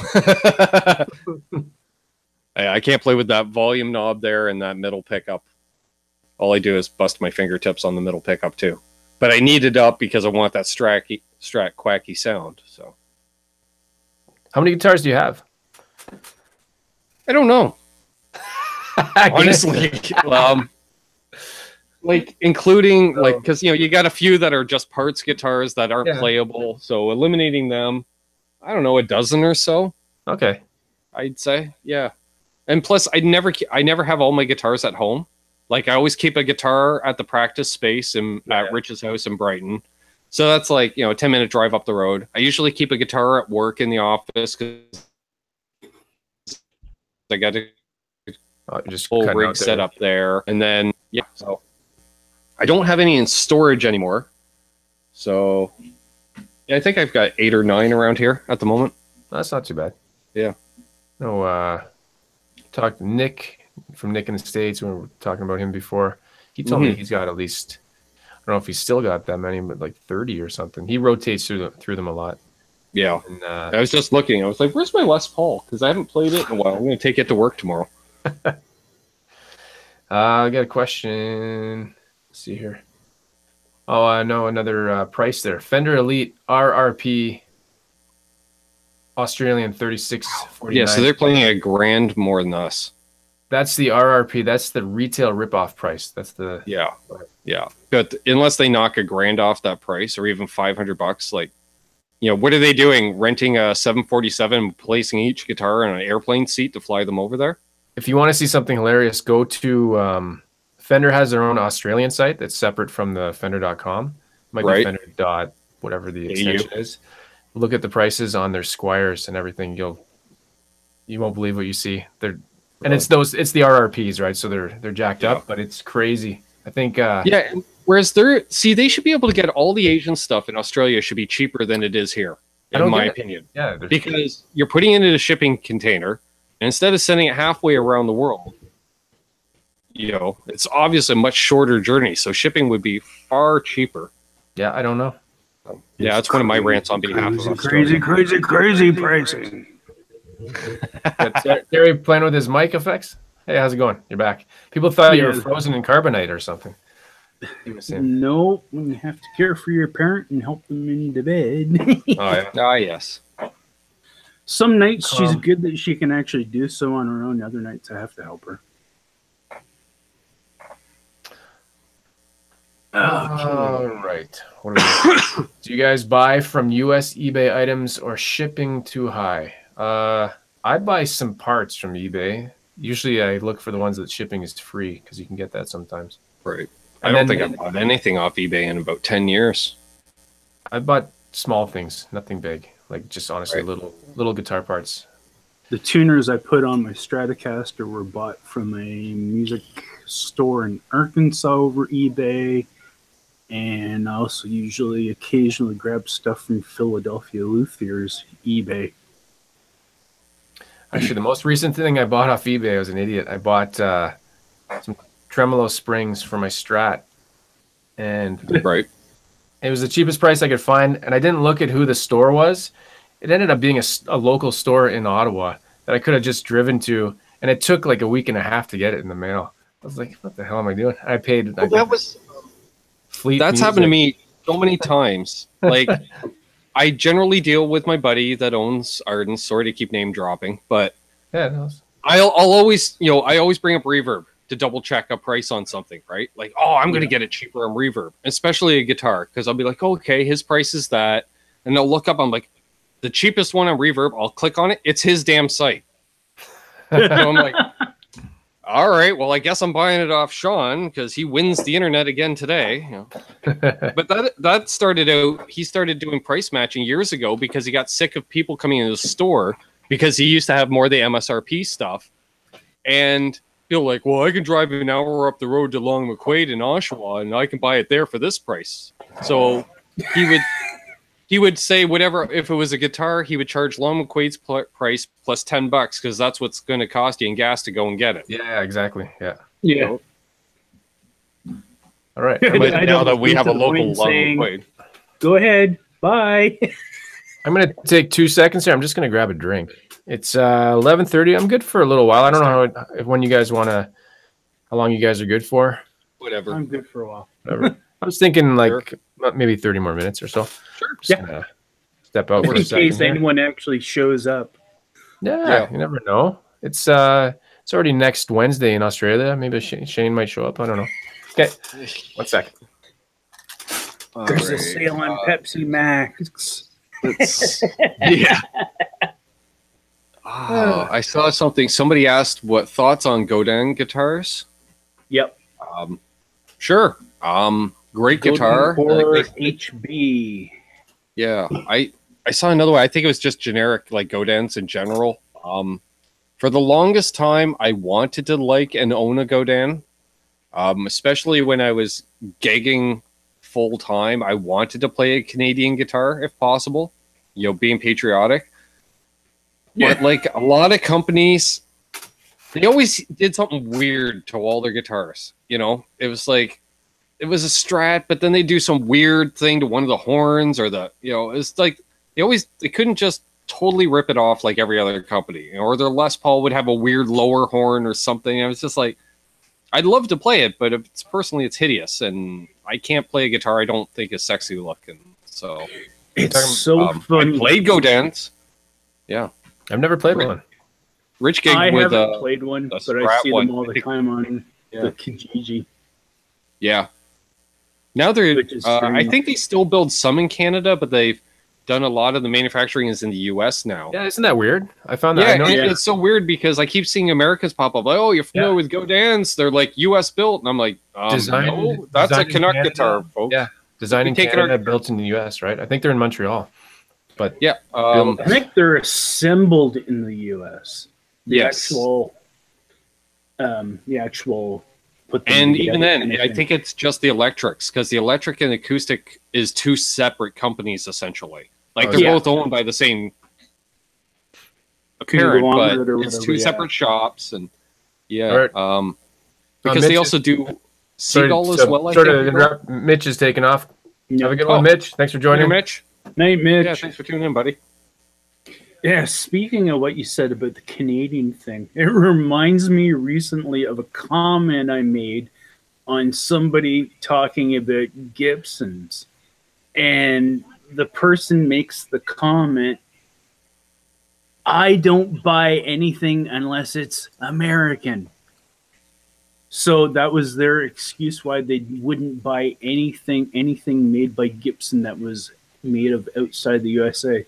I can't play with that volume knob there and that middle pickup. All I do is bust my fingertips on the middle pickup too. But I need it up because I want that Strat quacky sound. So, how many guitars do you have? I don't know. Honestly, like including because you got a few that are just parts guitars that aren't playable. So eliminating them, I don't know, a dozen or so. Okay, I'd say, yeah. And plus, I never have all my guitars at home. Like I always keep a guitar at the practice space at Rich's house in Brighton. So that's like a 10-minute drive up the road. I usually keep a guitar at work in the office because I got a full rig set up there. And then so I don't have any in storage anymore. So I think I've got 8 or 9 around here at the moment. That's not too bad. Yeah. No. Talked to Nick from Nick in the States. We were talking about him before. He told me he's got at least, I don't know if he's still got that many, but like 30 or something. He rotates through them a lot. Yeah. And, I was just looking. I was like, where's my Les Paul? Because I haven't played it in a while. I'm going to take it to work tomorrow. I got a question. Let's see here. Oh, no, another price there. Fender Elite RRP Australian 36.49. Yeah, so they're playing $1,000 more than us. That's the RRP. That's the retail ripoff price. That's the yeah. But unless they knock $1,000 off that price, or even $500, like what are they doing? Renting a 747, placing each guitar in an airplane seat to fly them over there? If you want to see something hilarious, go to Fender has their own Australian site that's separate from the Fender.com. Might be Fender dot whatever the extension is. Look at the prices on their Squires and everything. You won't believe what you see. It's the RRPs, right? So they're jacked up, but it's crazy. I think whereas they should be able to get all the Asian stuff in Australia should be cheaper than it is here, in my opinion. Yeah, because you're putting it in a shipping container, and instead of sending it halfway around the world, it's obviously a much shorter journey. So shipping would be far cheaper. Yeah, I don't know. Yeah, that's one of my rants on behalf of Australia. Crazy pricing. Terry playing with his mic effects. Hey, how's it going? You're back. People thought you were frozen in carbonite or something. No, when you have to care for your parent and help them into bed. Yes. Some nights she's good that she can actually do so on her own. Other nights I have to help her. All right. What do you guys buy from US eBay items or shipping too high? I buy some parts from eBay. Usually I look for the ones that shipping is free because you can get that sometimes. Right. I don't think I've bought anything off eBay in about 10 years. I bought small things, nothing big. Like just honestly little guitar parts. The tuners I put on my Stratocaster were bought from a music store in Arkansas over eBay. And I also occasionally grab stuff from Philadelphia Luthier's eBay. Actually, the most recent thing I bought off eBay, I was an idiot. I bought some tremolo springs for my Strat. And it was the cheapest price I could find. And I didn't look at who the store was. It ended up being a local store in Ottawa that I could have just driven to. And it took like a week and a half to get it in the mail. I was like, what the hell am I doing? I paid. Well, that's happened to me so many times. Like, I generally deal with my buddy that owns Arden. Sorry to keep name dropping, but yeah, I'll always, I always bring up Reverb to double check a price on something, right? Like, oh, I'm going to get it cheaper on Reverb, especially a guitar, because I'll be like, okay, his price is that, and I'll look up. I'm like, the cheapest one on Reverb. I'll click on it. It's his damn site. So I'm like, all right, well, I guess I'm buying it off Sean because he wins the internet again today. But that started out, he started doing price matching years ago because he got sick of people coming into the store because he used to have more of the MSRP stuff. And feel like, well, I can drive an hour up the road to Long McQuaid in Oshawa and I can buy it there for this price. So he would say whatever, if it was a guitar, he would charge Long McQuaid's price plus $10 because that's what's going to cost you in gas to go and get it. Yeah, exactly. Yeah. Yeah. All right. But now that we have a local Long McQuaid. Go ahead. Bye. I'm going to take 2 seconds here. I'm just going to grab a drink. It's 11:30. I'm good for a little while. I don't know when you guys want to, how long you guys are good for. Whatever. I'm good for a while. Whatever. I was thinking like maybe 30 more minutes or so. Sure. Just gonna step out in case anyone actually shows up. Yeah, you never know. It's already next Wednesday in Australia. Maybe Shane might show up. I don't know. Okay, 1 second. There's a sale on Pepsi Max. Yeah. I saw something. Somebody asked what thoughts on Godin guitars. Yep. Sure. Great guitar. Or HB. Yeah. I saw another one. I think it was just generic, like Godins in general. For the longest time, I wanted to like and own a Godin, especially when I was gigging full time. I wanted to play a Canadian guitar if possible, being patriotic. Yeah. But like a lot of companies, they always did something weird to all their guitars. It was like, it was a Strat, but then they do some weird thing to one of the horns or it's like they couldn't just totally rip it off like every other company, or their Les Paul would have a weird lower horn or something. And it was just like, I'd love to play it, but it's hideous, and I can't play a guitar I don't think is sexy looking. So it's so fun. I played Godins. Yeah, I've never played one. Rich gig I with haven't played one, but I see them all the time on the Kijiji. Yeah. Now they're, I think they still build some in Canada, but they've done a lot of the manufacturing is in the US now. Yeah, isn't that weird? I found that. Yeah, it's so weird because I keep seeing Americas pop up. Like, oh, you're familiar with Godins? They're like US built. And I'm like, no, that's a Canuck guitar, folks. Yeah, designed in Canada, built in the US, right? I think they're in Montreal. But yeah, I think they're assembled in the US. The actual and even then, I think it's just the electrics, because the electric and acoustic is two separate companies essentially. Like they're both owned by the same parent, but it's two separate shops, and because they also do Seagull as well. Sort of interrupt. Mitch is taking off. Have a good one, Mitch. Thanks for joining, Mitch. Night, Mitch. Yeah, thanks for tuning in, buddy. Yeah, speaking of what you said about the Canadian thing, it reminds me recently of a comment I made on somebody talking about Gibsons. And the person makes the comment, I don't buy anything unless it's American. So that was their excuse why they wouldn't buy anything made by Gibson that was made of outside the USA.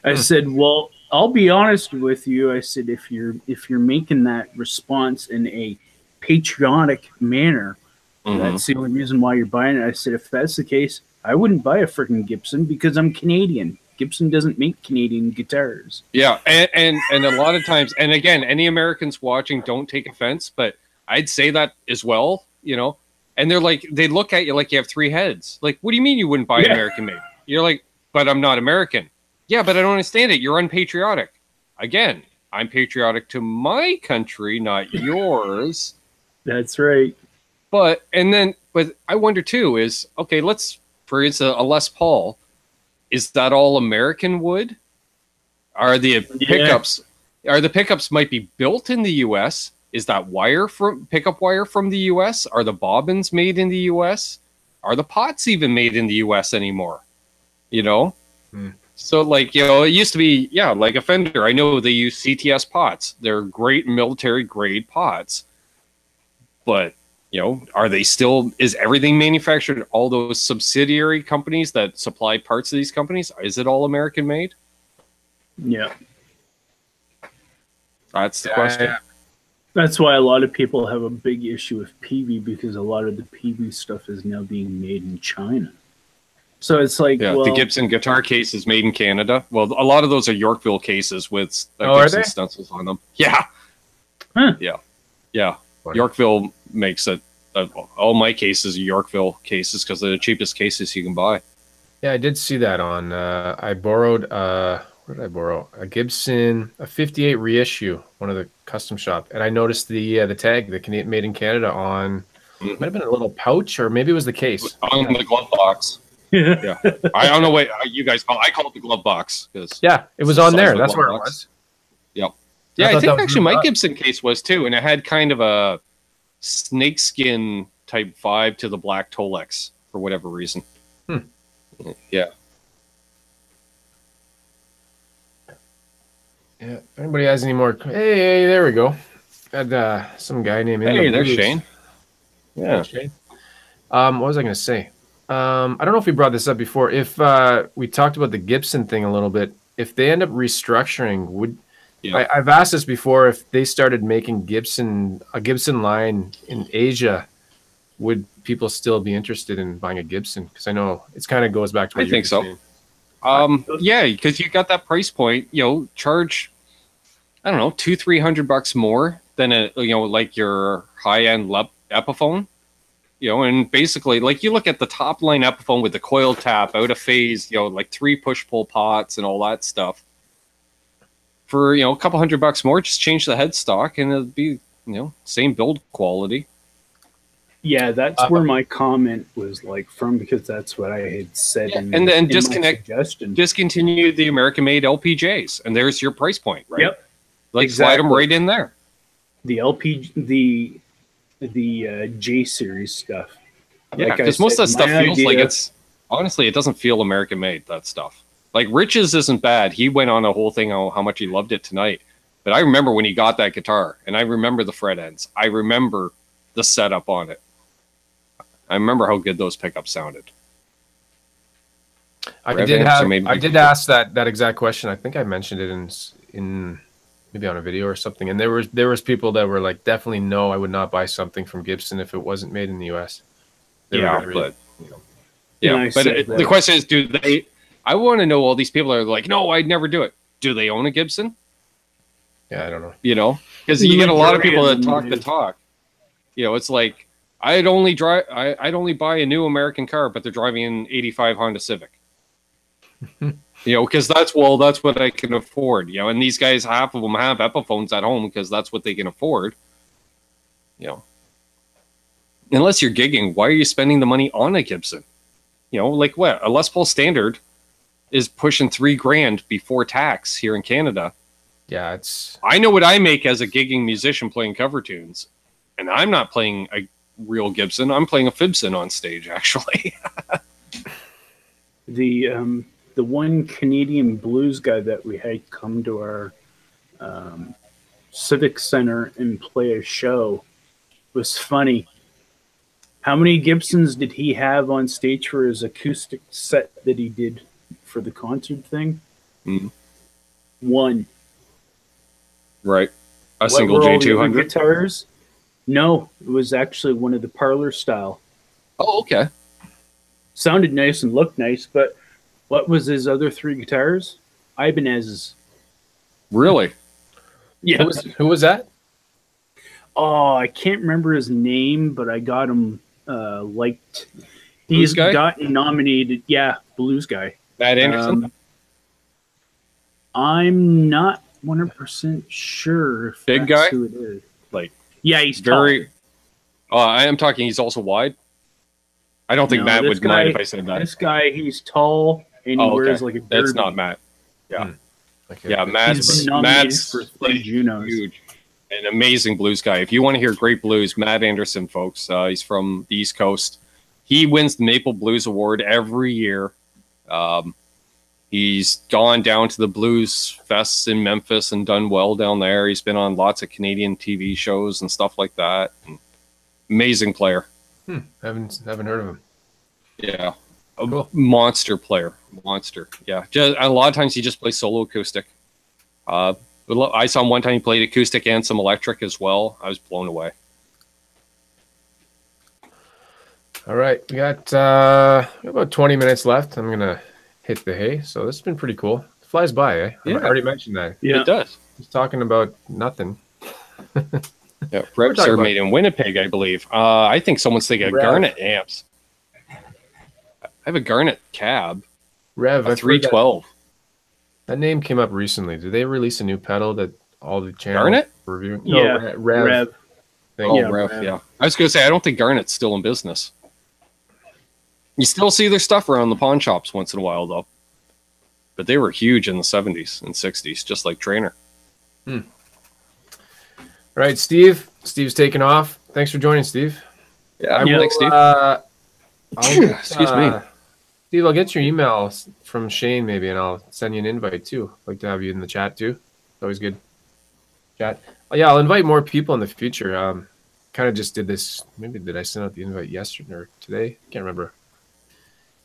I said, well, I'll be honest with you. I said, if you're making that response in a patriotic manner, that's the only reason why you're buying it. I said, if that's the case, I wouldn't buy a freaking Gibson because I'm Canadian. Gibson doesn't make Canadian guitars. Yeah, and a lot of times, and again, any Americans watching, don't take offense, but I'd say that as well, you know. And they're like, they look at you like you have three heads. Like, what do you mean you wouldn't buy an American made? You're like, but I'm not American. Yeah, but I don't understand it. You're unpatriotic. Again, I'm patriotic to my country, not yours. That's right. But I wonder too, is okay, let's, for instance, a Les Paul, is that all American wood? Are the pickups might be built in the US? Is that pickup wire from the US? Are the bobbins made in the US? Are the pots even made in the US anymore? You know? So like, you know, it used to be, like a Fender. I know they use CTS pots. They're great military grade pots. But, you know, is everything manufactured? All those subsidiary companies that supply parts of these companies, is it all American made? Yeah. That's the question. That's why a lot of people have a big issue with PV, because a lot of the PV stuff is now being made in China. So it's like, the Gibson guitar case is made in Canada. Well, a lot of those are Yorkville cases with Gibson stencils on them. Yeah. Huh. Yeah. Yorkville makes it. All my cases are Yorkville cases because they're the cheapest cases you can buy. Yeah, I did see that on. I borrowed. Where did I borrow? A Gibson, a '58 reissue, one of the custom shop, and I noticed the tag, the made in Canada on. Might have been a little pouch, or maybe it was the case on the glove box. Yeah, I don't know what you guys call. I call it the glove box because it was on there. That's where it was. Yep. Yeah, I think actually my Gibson case was too, and it had kind of a snakeskin type vibe to the black Tolex for whatever reason. Yeah. Yeah. If anybody has any more? Hey, there we go. Had some guy named. Hey, there's Shane. Yeah. Hey, Shane. What was I going to say? I don't know if we brought this up before. If we talked about the Gibson thing a little bit, if they end up restructuring, I've asked this before, if they started making a Gibson line in Asia, would people still be interested in buying a Gibson? Because I know it kind of goes back to what I think so. Yeah, because you got that price point, you know, charge, I don't know, $200-300 more than like your high-end Epiphone. You know, and basically, like, you look at the top line Epiphone with the coil tap, out of phase, you know, like 3 push-pull pots and all that stuff. For, you know, a couple $100 more, just change the headstock and it'll be, you know, same build quality. Yeah, that's where my comment was from, because that's what I had said. And then discontinue the American-made LPJs, and there's your price point, right? Yep. Like, slide them right in there. The J series stuff. Yeah, because most of that stuff feels like it's, honestly, it doesn't feel American made, that stuff. Like, Rich's isn't bad. He went on a whole thing on how much he loved it tonight. But I remember when he got that guitar, and I remember the fret ends. I remember the setup on it. I remember how good those pickups sounded. I did ask that exact question. I think I mentioned it in maybe on a video or something. And there was people that were like, definitely no, I would not buy something from Gibson if it wasn't made in the US. The question is, do they? I want to know, all these people are like, no, I'd never do it. Do they own a Gibson? Yeah, I don't know. You know, because you get a lot of people that talk the talk. You know, it's like, I'd only buy a new American car, but they're driving an '85 Honda Civic. You know, because that's what I can afford. You know, and these guys, half of them have Epiphones at home because that's what they can afford. You know, unless you're gigging, why are you spending the money on a Gibson? You know, like what? A Les Paul Standard is pushing $3,000 before tax here in Canada. Yeah, I know what I make as a gigging musician playing cover tunes, and I'm not playing a real Gibson. I'm playing a Fibson on stage, actually. The one Canadian blues guy that we had come to our Civic Center and play a show, was funny. How many Gibsons did he have on stage for his acoustic set that he did for the concert thing? One. Right. A What single were all the other J200? guitars? No, it was actually one of the parlor style. Oh, okay. Sounded nice and looked nice, but what was his other 3 guitars? Ibanez's. Really? Yeah. Who was that? Oh, I can't remember his name, but I got him liked. Blues He's guy? gotten nominated. Yeah, blues guy. Matt Anderson? I'm not 100% sure if Big that's guy? who it is. Like, Yeah, he's very. tall. I am talking. He's also wide. I don't think No, Matt this would mind guy- if I said that. This guy, he's tall and he Oh, wears okay. like a That's derby. not Matt. Yeah. Okay. Yeah, He's Matt's been nominated Matt's for 3 Junos. huge. An amazing blues guy. If you want to hear great blues, Matt Anderson, folks. He's from the East Coast. He wins the Maple Blues Award every year. He's gone down to the blues fests in Memphis and done well down there. He's been on lots of Canadian TV shows and stuff like that. Amazing player. Haven't heard of him. Yeah. A Cool. monster player. Monster. Yeah. Just, a lot of times he just plays solo acoustic. I saw him one time he played acoustic and some electric as well. I was blown away. All right, we got about 20 minutes left. I'm gonna hit the hay. So this has been pretty cool. It flies by, eh? Yeah. I already mentioned that. Yeah. It does. Just talking about nothing. Yeah, Revs talking are about- made in Winnipeg, I believe. I think someone's thinking of Rev. Garnet amps. I have a Garnet cab, Rev, a I've heard 312. that name came up recently. Did they release a new pedal that all the channels Garnet? were reviewing? Yeah, Rev. Thank Oh, you. Yeah, Rev, Rev. yeah. I was going to say, I don't think Garnet's still in business. You still see their stuff around the pawn shops once in a while, though. But they were huge in the 70s and 60s, just like Trainer. All right, Steve. Steve's taking off. Thanks for joining, Steve. Yeah, Yeah. thanks, Steve. Excuse me. Steve, I'll get your email from Shane maybe, and I'll send you an invite too. I'd like to have you in the chat too. It's always good chat. Yeah, I'll invite more people in the future. Kind of just did this. Maybe did I send out the invite yesterday or today? Can't remember.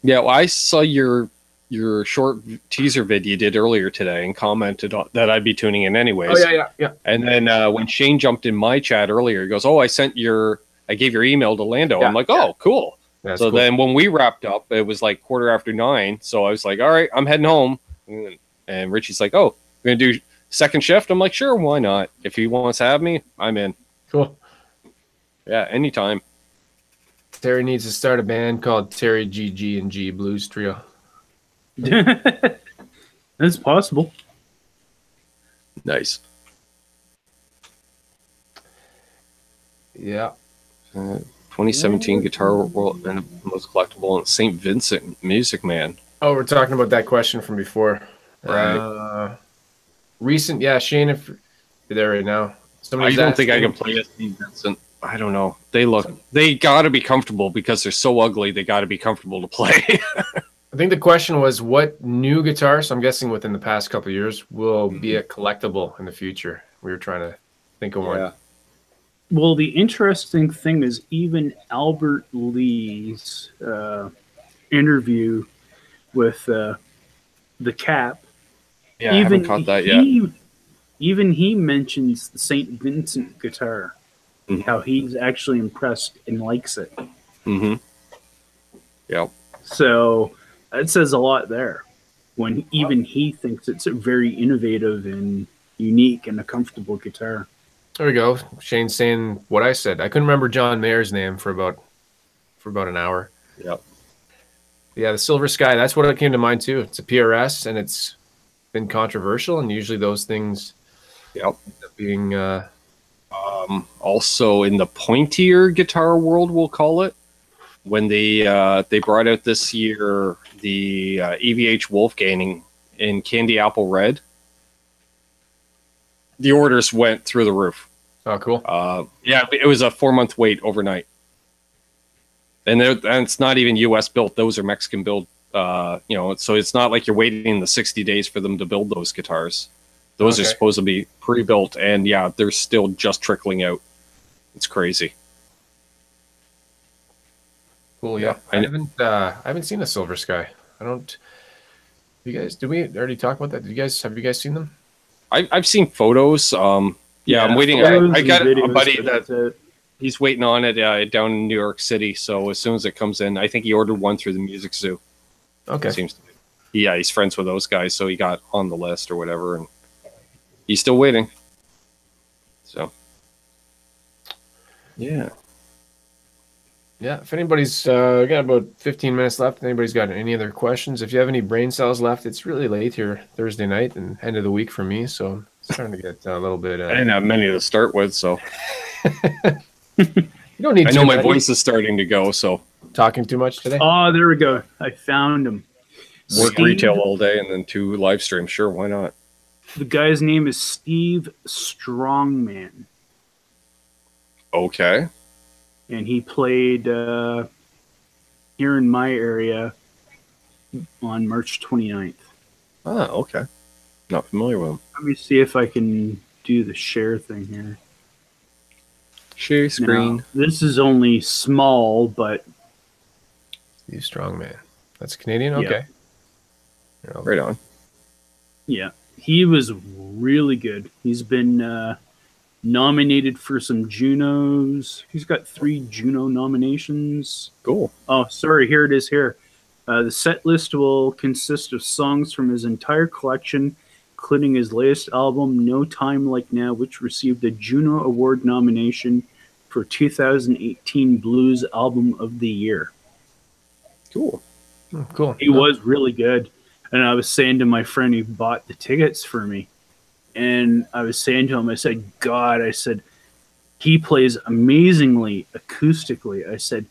Yeah, well, I saw your short teaser vid you did earlier today and commented on, that I'd be tuning in anyways. Oh yeah. And then when Shane jumped in my chat earlier, he goes, "Oh, I gave your email to Lando." Yeah, I'm like, "Oh, cool." That's So cool. then when we wrapped up, it was like 9:15. So I was like, "All right, I'm heading home." And Richie's like, "Oh, we're gonna do second shift." I'm like, "Sure, why not? If he wants to have me, I'm in." Cool. Yeah, anytime. Terry needs to start a band called Terry G and G Blues Trio. That's possible. Nice. Yeah. 2017 Guitar World and most collectible and St. Vincent Music Man. Oh, we're talking about that question from before. Right. Recent, yeah, Shane, if you're there right now. I Somebody's don't think I asking- can play as St. Vincent. I don't know. They got to be comfortable because they're so ugly. They got to be comfortable to play. I think the question was what new guitar, so I'm guessing within the past couple of years, will be a collectible in the future. We were trying to think of one. Yeah. Well, the interesting thing is even Albert Lee's interview with the Cap. Yeah, I haven't caught that yet. Even he mentions the St. Vincent guitar, Mhm. how he's actually impressed and likes it. Mm-hmm. Yep. So that says a lot there. When even he thinks it's a very innovative and unique and a comfortable guitar. There we go. Shane's saying what I said. I couldn't remember John Mayer's name for about an hour. Yep. Yeah, the Silver Sky, that's what came to mind too. It's a PRS and it's been controversial, and usually those things Yep. end up being Also in the pointier guitar world, we'll call it, when they brought out this year the EVH Wolfgang in Candy Apple Red, the orders went through the roof. oh cool. Yeah, it was a 4-month wait overnight, and it's not even U.S. built; those are Mexican built. So it's not like you're waiting the 60 days for them to build those guitars. Those are Okay. supposed to be pre-built, and yeah, they're still just trickling out. It's crazy. Cool. Yeah. I haven't seen a Silver Sky. I don't. You guys, did we already talk about that? Have you guys seen them? I've seen photos. Yeah, I'm waiting. I got a buddy that he's waiting on it down in New York City. So as soon as it comes in, I think he ordered one through the Music Zoo. Okay. Seems to be. Yeah, he's friends with those guys, so he got on the list or whatever, and he's still waiting. So, yeah. Yeah, if anybody's got about 15 minutes left, if anybody's got any other questions, if you have any brain cells left, it's really late here Thursday night and end of the week for me, so it's starting to get a little bit. I didn't have many to start with, so you don't need. I know my voice is starting to go, so talking too much today. Oh, there we go. I found him. Work retail all day and then 2 live streams. Sure, why not? The guy's name is Steve Strongman. Okay. And he played here in my area on March 29th. Ah, okay. Not familiar with him. Let me see if I can do the share thing here. Share screen. Now, this is only small, but... Steve Strongman. That's Canadian? Okay. Yeah. Right on. Yeah. He was really good. He's been... nominated for some Junos. He's got 3 Juno nominations. Cool. Oh, sorry. Here it is here. The set list will consist of songs from his entire collection, including his latest album, No Time Like Now, which received a Juno Award nomination for 2018 Blues Album of the Year. Cool. Oh, cool. He was really good. And I was saying to my friend who bought the tickets for me, and I was saying to him, I said, God, I said, he plays amazingly acoustically. I said,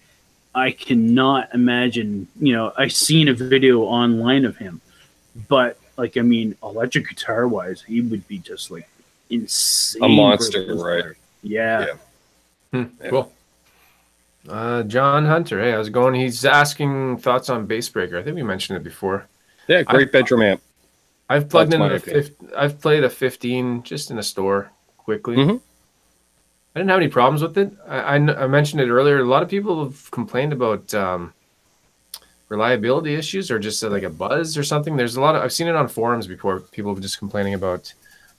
I cannot imagine, I seen a video online of him, but like, I mean, electric guitar wise, he would be just like insane. A monster, right? Yeah. Yeah. Cool. John Hunter, hey, how's it going? He's asking thoughts on Bass Breaker. I think we mentioned it before. Yeah, great bedroom amp. I've plugged in I've played a 15 just in a store quickly. Mm-hmm. I didn't have any problems with it. I mentioned it earlier. A lot of people have complained about reliability issues or just like a buzz or something. There's a lot of, I've seen it on forums before. People just complaining about.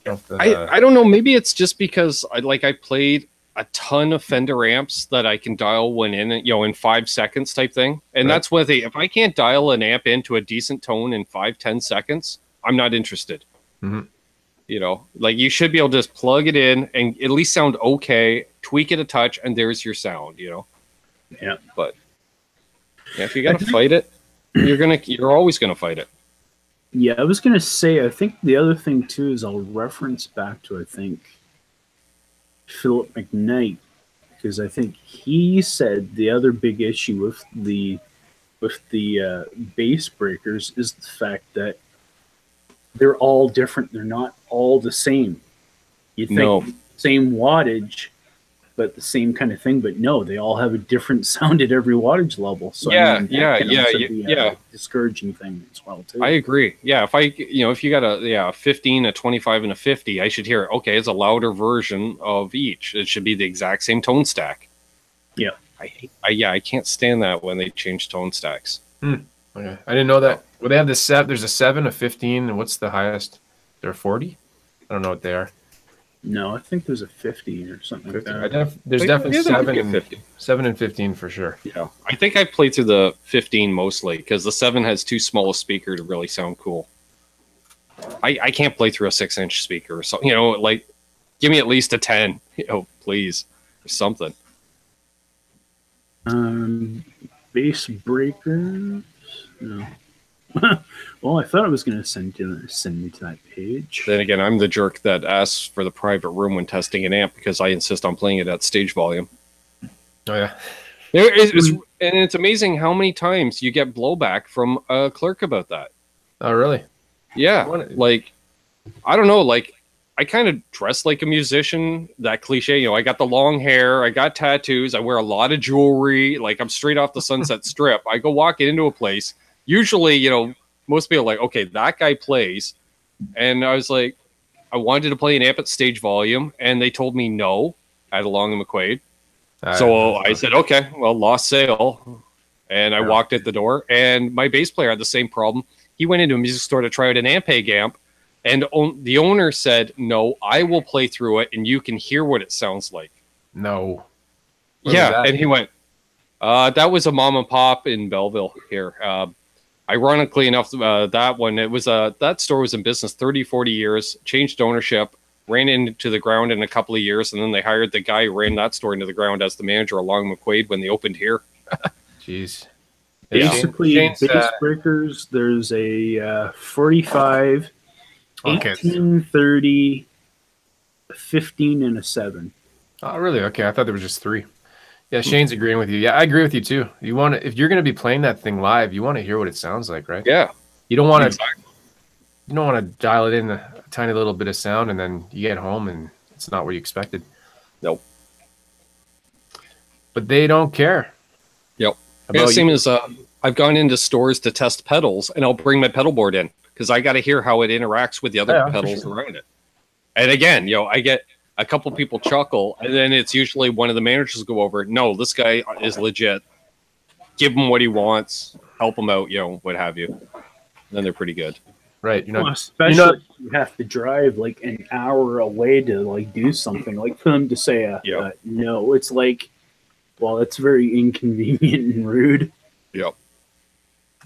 I don't know. Maybe it's just because I played a ton of Fender amps that I can dial one in, in 5 seconds type thing. And that's what if I can't dial an amp into a decent tone in 5-10 seconds, I'm not interested. Mm-hmm. You should be able to just plug it in and at least sound okay, tweak it a touch, and there's your sound, Yeah. But if you got to fight it, you're always going to fight it. Yeah, I was going to say, I think the other thing too is I'll reference back to, I think, Philip McKnight, because I think he said the other big issue with the bass breakers is the fact that they're all different. They're not all the same. You think same wattage, but the same kind of thing. But no, they all have a different sound at every wattage level. So that can also be a discouraging thing as well too. I agree. Yeah, if you got a 15, a 25, and a 50, I should hear okay, it's a louder version of each. It should be the exact same tone stack. Yeah, I can't stand that when they change tone stacks. Okay, I didn't know that. Well, they have there's a 7, a 15, and what's the highest? They're 40. I don't know what they are. No, I think there's a 50 or something 50. Like that. There's definitely 7 and 15 for sure. Yeah, I think I played through the 15 mostly because the 7 has too small a speaker to really sound cool. I can't play through a 6-inch speaker or something. Give me at least a 10, please, or something. Bass breakers. No. Well, I thought I was going to send me to that page. Then again, I'm the jerk that asks for the private room when testing an amp because I insist on playing it at stage volume. Oh yeah, and it's amazing how many times you get blowback from a clerk about that. Oh really? Yeah, I don't know. I kind of dress like a musician. That cliche, I got the long hair, I got tattoos, I wear a lot of jewelry. I'm straight off the Sunset Strip. I go walk into a place. Usually, most people are like, okay, that guy plays. And I was like, I wanted to play an amp at stage volume, and they told me no at Along and McQuaid. So I said, okay, well, lost sale. And I walked at the door, and my bass player had the same problem. He went into a music store to try out an Ampeg amp, and the owner said, "No, I will play through it, and you can hear what it sounds like." No. Yeah, and he went, that was a mom and pop in Belleville here. Ironically enough, that one, it was that store was in business 30, 40 years, changed ownership, ran into the ground in a couple of years, and then they hired the guy who ran that store into the ground as the manager along McQuaid when they opened here. Jeez. Basically, bass breakers, there's a 45, 18, 30, 15, and a 7. Oh, really? Okay, I thought there was just 3. Yeah, Shane's agreeing with you. Yeah, I agree with you too. You want to, if you're going to be playing that thing live, you want to hear what it sounds like, right? Yeah. You don't want to. You don't want to dial it in a tiny little bit of sound, and then you get home and it's not what you expected. Nope. But they don't care. Yep. Yeah, same as I've gone into stores to test pedals, and I'll bring my pedal board in because I got to hear how it interacts with the other pedals around it. And again, I get a couple people chuckle, and then it's usually one of the managers go over, "No, this guy is legit. Give him what he wants, help him out, what have you." And then they're pretty good. Right. Especially if you have to drive like an hour away to like do something, like for them to say no, it's like, well, it's very inconvenient and rude. Yep.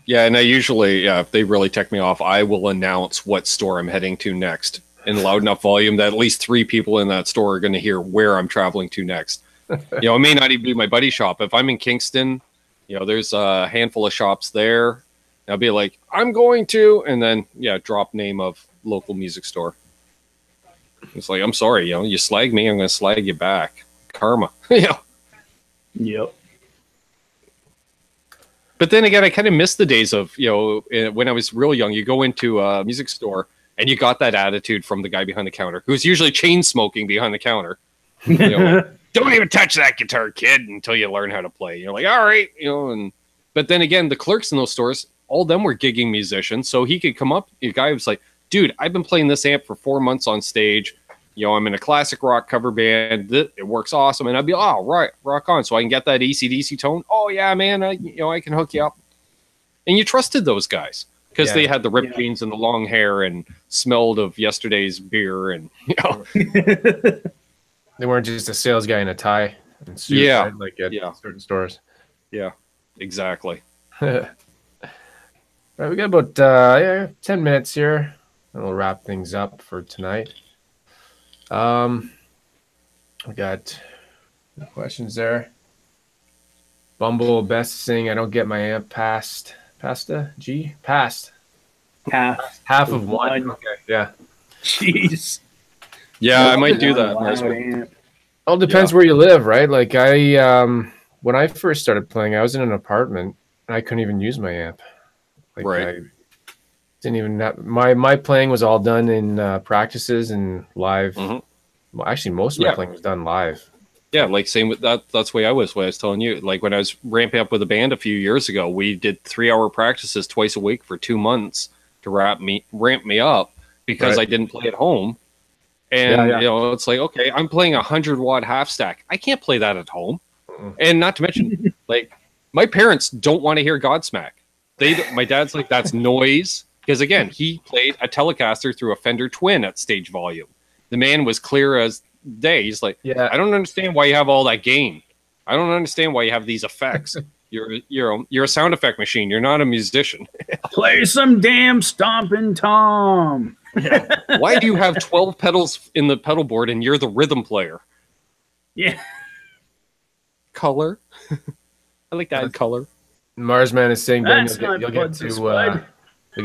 Yeah, and I usually, if they really tick me off, I will announce what store I'm heading to next in loud enough volume that at least 3 people in that store are going to hear where I'm traveling to next. It may not even be my buddy shop. If I'm in Kingston, there's a handful of shops there. I'll be like, I'm going to, and then, drop name of local music store. It's like, I'm sorry, you slag me, I'm going to slag you back. Karma. Yep. But then again, I kind of miss the days of, when I was real young, you go into a music store and you got that attitude from the guy behind the counter, who's usually chain smoking behind the counter. Don't even touch that guitar, kid, until you learn how to play. You're like, all right, but then again, the clerks in those stores, all of them were gigging musicians, so he could come up. The guy was like, dude, I've been playing this amp for 4 months on stage. I'm in a classic rock cover band. It works awesome. And I'd be, oh, right, rock on. So I can get that AC/DC tone. Oh, yeah, man, I can hook you up. And you trusted those guys because they had the ripped jeans and the long hair and smelled of yesterday's beer. And, They weren't just a sales guy in a tie and suit, right? Like at certain stores. Yeah, exactly. Right, we got about 10 minutes here, and we'll wrap things up for tonight. We got questions there. Bumble best thing, I don't get my amp passed. Half of one. Okay, yeah. Jeez. Yeah, I might do that. All depends where you live, right? Like when I first started playing, I was in an apartment and I couldn't even use my amp. Like I didn't even have, my playing was all done in practices and live. Well, actually, most of my playing was done live. Yeah, like same with that. That's the way I was. What I was telling you, like when I was ramping up with a band a few years ago, we did 3-hour practices twice a week for 2 months to ramp me up because I didn't play at home. And it's like, okay, I'm playing 100-watt half stack. I can't play that at home. And not to mention, like my parents don't want to hear Godsmack. My dad's like, that's noise. Because again, he played a Telecaster through a Fender Twin at stage volume. The man was clear as day. He's like, I don't understand why you have all that gain. I don't understand why you have these effects. You're a sound effect machine. You're not a musician. Play some damn Stompin' Tom. Why do you have 12 pedals in the pedal board and you're the rhythm player? Yeah. Color. I like that color. Marsman is saying you'll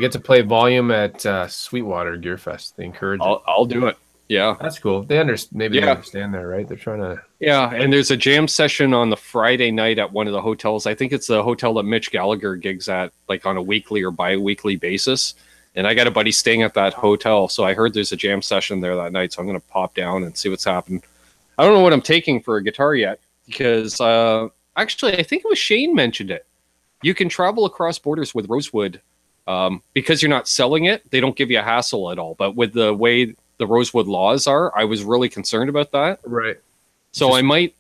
get to play volume at Sweetwater Gear Fest. They encourage it. I'll do it. Yeah, that's cool. They understand that, right? They're trying to. Yeah, and there's a jam session on the Friday night at one of the hotels. I think it's the hotel that Mitch Gallagher gigs at, like on a weekly or bi-weekly basis. And I got a buddy staying at that hotel, so I heard there's a jam session there that night. So I'm going to pop down and see what's happening. I don't know what I'm taking for a guitar yet because actually I think it was Shane mentioned it. You can travel across borders with Rosewood because you're not selling it. They don't give you a hassle at all. But with the way the Rosewood laws are, I was really concerned about that. Right. So I might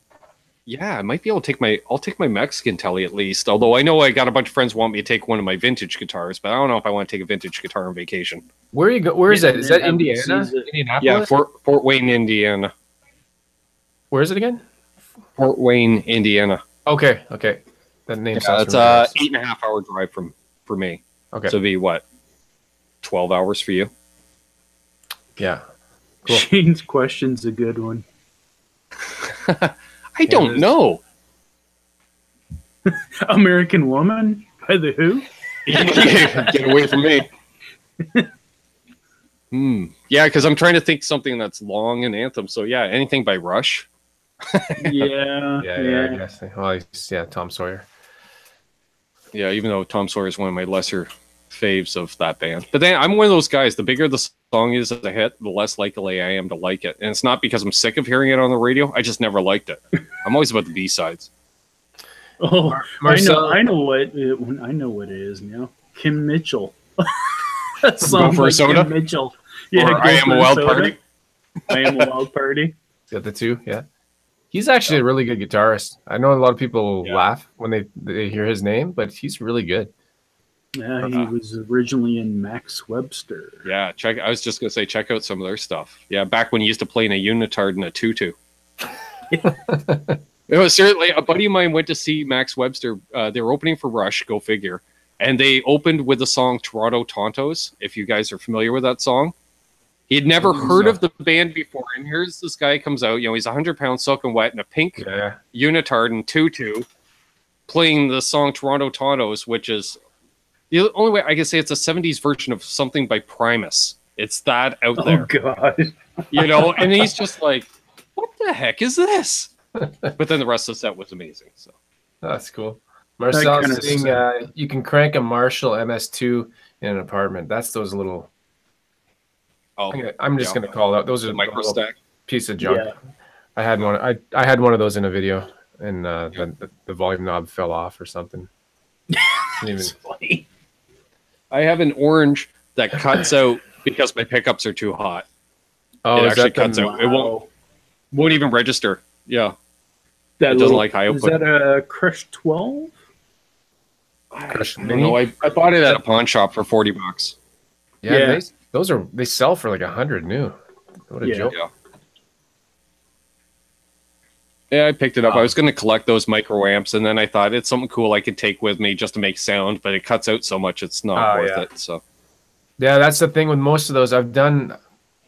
Yeah, I might be able to take I'll take my Mexican telly at least. Although I know I got a bunch of friends who want me to take one of my vintage guitars, but I don't know if I want to take a vintage guitar on vacation. Where you go? Where is that? Is that Indiana? Yeah, Indianapolis? Yeah, Fort Wayne, Indiana. Where is it again? Fort Wayne, Indiana. Okay. That name sounds It's familiar. 8.5 hour drive for me. Okay. So it'd be what? 12 hours for you? Yeah. Cool. Shane's question's a good one. I don't know. American Woman by the Who? Get away from me. Yeah, because I'm trying to think something that's long and anthem. So yeah, anything by Rush. Yeah. I guess. Well, Tom Sawyer. Yeah, even though Tom Sawyer is one of my lesser faves of that band. But then I'm one of those guys, the bigger the song is as a hit, the less likely I am to like it. And it's not because I'm sick of hearing it on the radio. I just never liked it. I'm always about the B-sides. Oh, Marcel. I know what it is now. Kim Mitchell. That Go song for a by soda? Kim Mitchell. Yeah, Or I Am a Wild Party. I Am a Wild Party. Got the two, yeah. He's actually a really good guitarist. I know a lot of people laugh when they hear his name, but he's really good. Yeah, he was originally in Max Webster. Yeah, I was just gonna say check out some of their stuff. Yeah, back when he used to play in a unitard and a tutu. It was certainly a buddy of mine went to see Max Webster. They were opening for Rush, go figure, and they opened with the song "Toronto Tontos." If you guys are familiar with that song, he had never heard of the band before, and here's this guy comes out. You know, he's 100 pounds soaking wet in a pink unitard and tutu, playing the song "Toronto Tontos," which is the only way I can say it's a 70s version of something by Primus. It's that out there. Oh God! You know, and he's just like, "What the heck is this?" But then the rest of the set was amazing. So that's cool. Marcel's saying you can crank a Marshall MS2 in an apartment. That's those little. Oh, I'm just gonna call out those are micro stack piece of junk. Yeah. I had one. I had one of those in a video, and the volume knob fell off or something. It's funny. I have an orange that cuts out because my pickups are too hot. Oh, it actually cuts out. It won't even register. Yeah. That doesn't like high output. Is that a Crush 12? I don't know. I bought it at a pawn shop for $40. Yeah. They sell for like 100 new. What a joke. Yeah, I picked it up. I was going to collect those micro amps, and then I thought it's something cool I could take with me just to make sound, but it cuts out so much it's not worth it. So yeah, that's the thing with most of those. I've done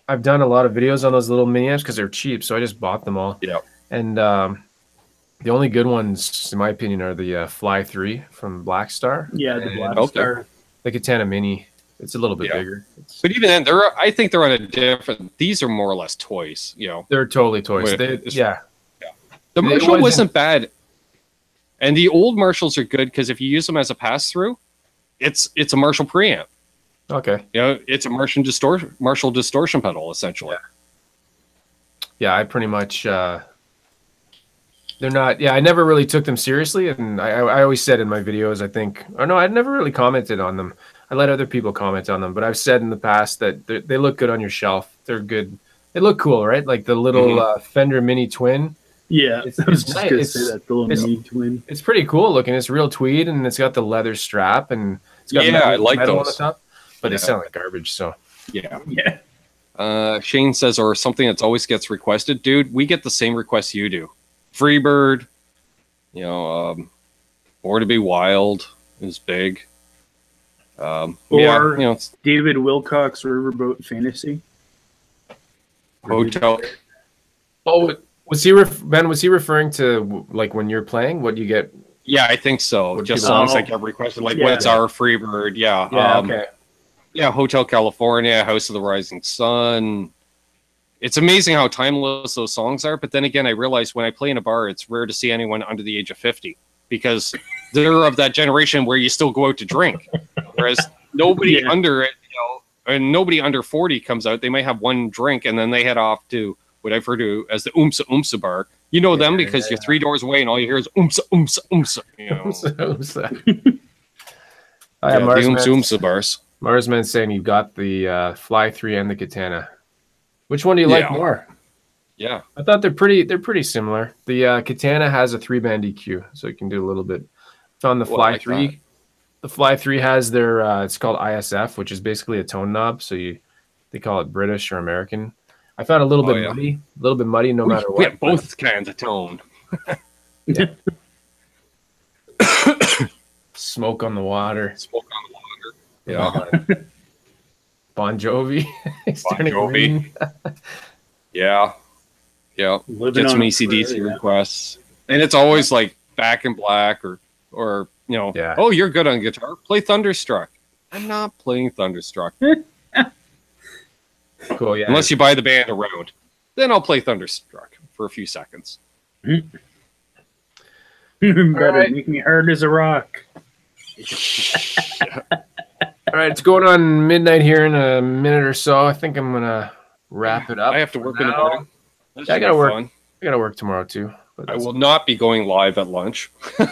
a lot of videos on those little mini amps because they're cheap, so I just bought them all. Yeah. And the only good ones, in my opinion, are the Fly 3 from Black Star. Yeah, the Black Star. The Katana Mini. It's a little bit bigger. But even then, I think they're on a different. These are more or less toys. You know, they're totally toys. The Marshall wasn't bad, and the old Marshalls are good because if you use them as a pass through, it's a Marshall preamp. Okay. You know, it's a Marshall distortion pedal essentially. Yeah, I pretty much. They're not. Yeah, I never really took them seriously, and I always said in my videos, I think, or no, I never really commented on them. I let other people comment on them, but I've said in the past that they look good on your shelf. They're good. They look cool, right? Like the little Fender Mini Twin. Yeah, it's I was just nice. gonna say that, the little Mini Twin. It's pretty cool looking. It's real tweed, and it's got the leather strap, and it's got I like metal those on the top. But they sound like garbage. So yeah. Shane says, or something that's always gets requested, dude. We get the same requests you do. Freebird, you know, Born to Be Wild is big. Or you know, David Wilcox Riverboat Fantasy. Hotel. Oh, was he Ben? Was he referring to like when you're playing? What you get? Yeah, I think so. Just songs that get requested, like What's Our Freebird? Yeah. Okay. Yeah, Hotel California, House of the Rising Sun. It's amazing how timeless those songs are. But then again, I realized when I play in a bar, it's rare to see anyone under the age of 50 because they're of that generation where you still go out to drink. Whereas nobody under it, you know, and nobody under 40 comes out. They might have one drink and then they head off to what I've heard of as the Oomsa Oomsa bar. You know them because you're 3 doors away and all you hear is Oomsa Oomsa Oomsa. You know. Oomsa. The Oomsa Oomsa bars. Marsman's saying you've got the Fly 3 and the Katana. Which one do you like more? Yeah. I thought they're pretty similar. The Katana has a 3-band EQ, so you can do a little bit. Found the Fly like 3. that. The Fly 3 has their it's called ISF, which is basically a tone knob. So they call it British or American. I found a little bit muddy, no matter what. We have both kinds of tone. Yeah. Smoke on the water. Smoke on the water. Yeah. Bon Jovi. Bon Jovi. Yeah. Yeah. Living Get some on a AC/DC prayer, yeah. requests. And it's always like Back in Black or Yeah. oh, you're good on guitar. Play Thunderstruck. I'm not playing Thunderstruck. Cool, yeah. Unless you buy the band around. Then I'll play Thunderstruck for a few seconds. Better right. make me hard as a rock. All right, it's going on midnight here in a minute or so. I think I'm gonna wrap it up. I have to work in the now. morning. Yeah, I gotta work. I gotta work tomorrow too. I will not be going live at lunch. Did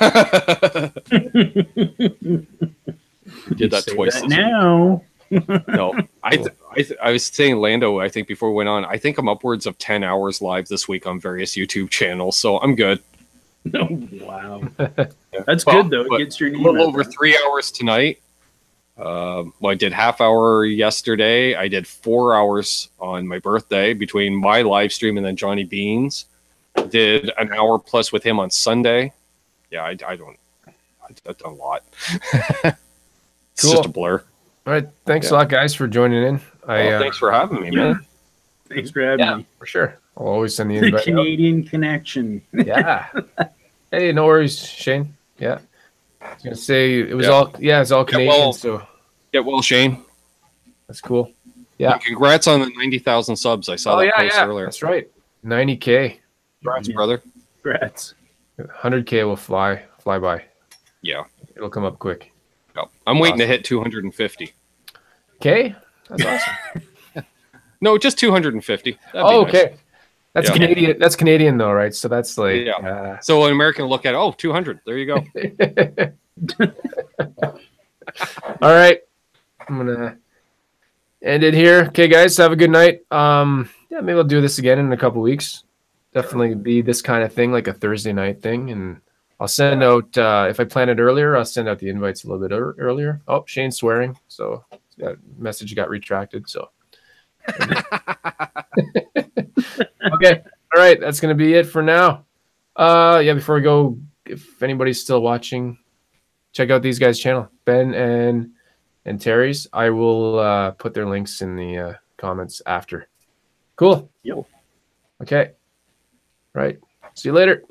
that twice. That now. No, I was saying Lando. I think before we went on, I think I'm upwards of 10 hours live this week on various YouTube channels, so I'm good. Oh, wow, that's good though. It gets your a name little out over there. 3 hours tonight. Well, I did half hour yesterday. I did 4 hours on my birthday between my live stream and then Johnny Bean's. Did an hour plus with him on Sunday. Yeah, I've done a lot. It's Cool. just a blur. All right, thanks a lot, guys, for joining in. Thanks for having me, man. Thanks for having me. For sure. I'll always send the The invite. Canadian connection. Yeah. Hey, no worries, Shane. Yeah. I was gonna say it was it's all Canadian, well. so Get well, Shane. that's cool. Yeah. And congrats on the 90,000 subs. I saw that post earlier. That's right. 90K. Congrats, brother. Congrats. 100K will fly by. Yeah. It'll come up quick. Yep. I'm waiting to hit 250. Okay. That's awesome. No, just 250. That'd be Oh, nice. okay. That's Yeah. Canadian. That's Canadian though, right? So that's like Yeah. So an American will look at 200. There you go. All right. I'm gonna end it here. Okay, guys, have a good night. Yeah, maybe I'll do this again in a couple weeks. Definitely be this kind of thing, like a Thursday night thing, and I'll send out if I plan it earlier. I'll send out the invites a little bit earlier. Oh, Shane's swearing, so that message got retracted. So okay, all right, that's gonna be it for now. Yeah, before we go, if anybody's still watching, check out these guys' channel, Ben and Terry's. I will put their links in the comments after. Cool. Yo. Okay. Right. See you later.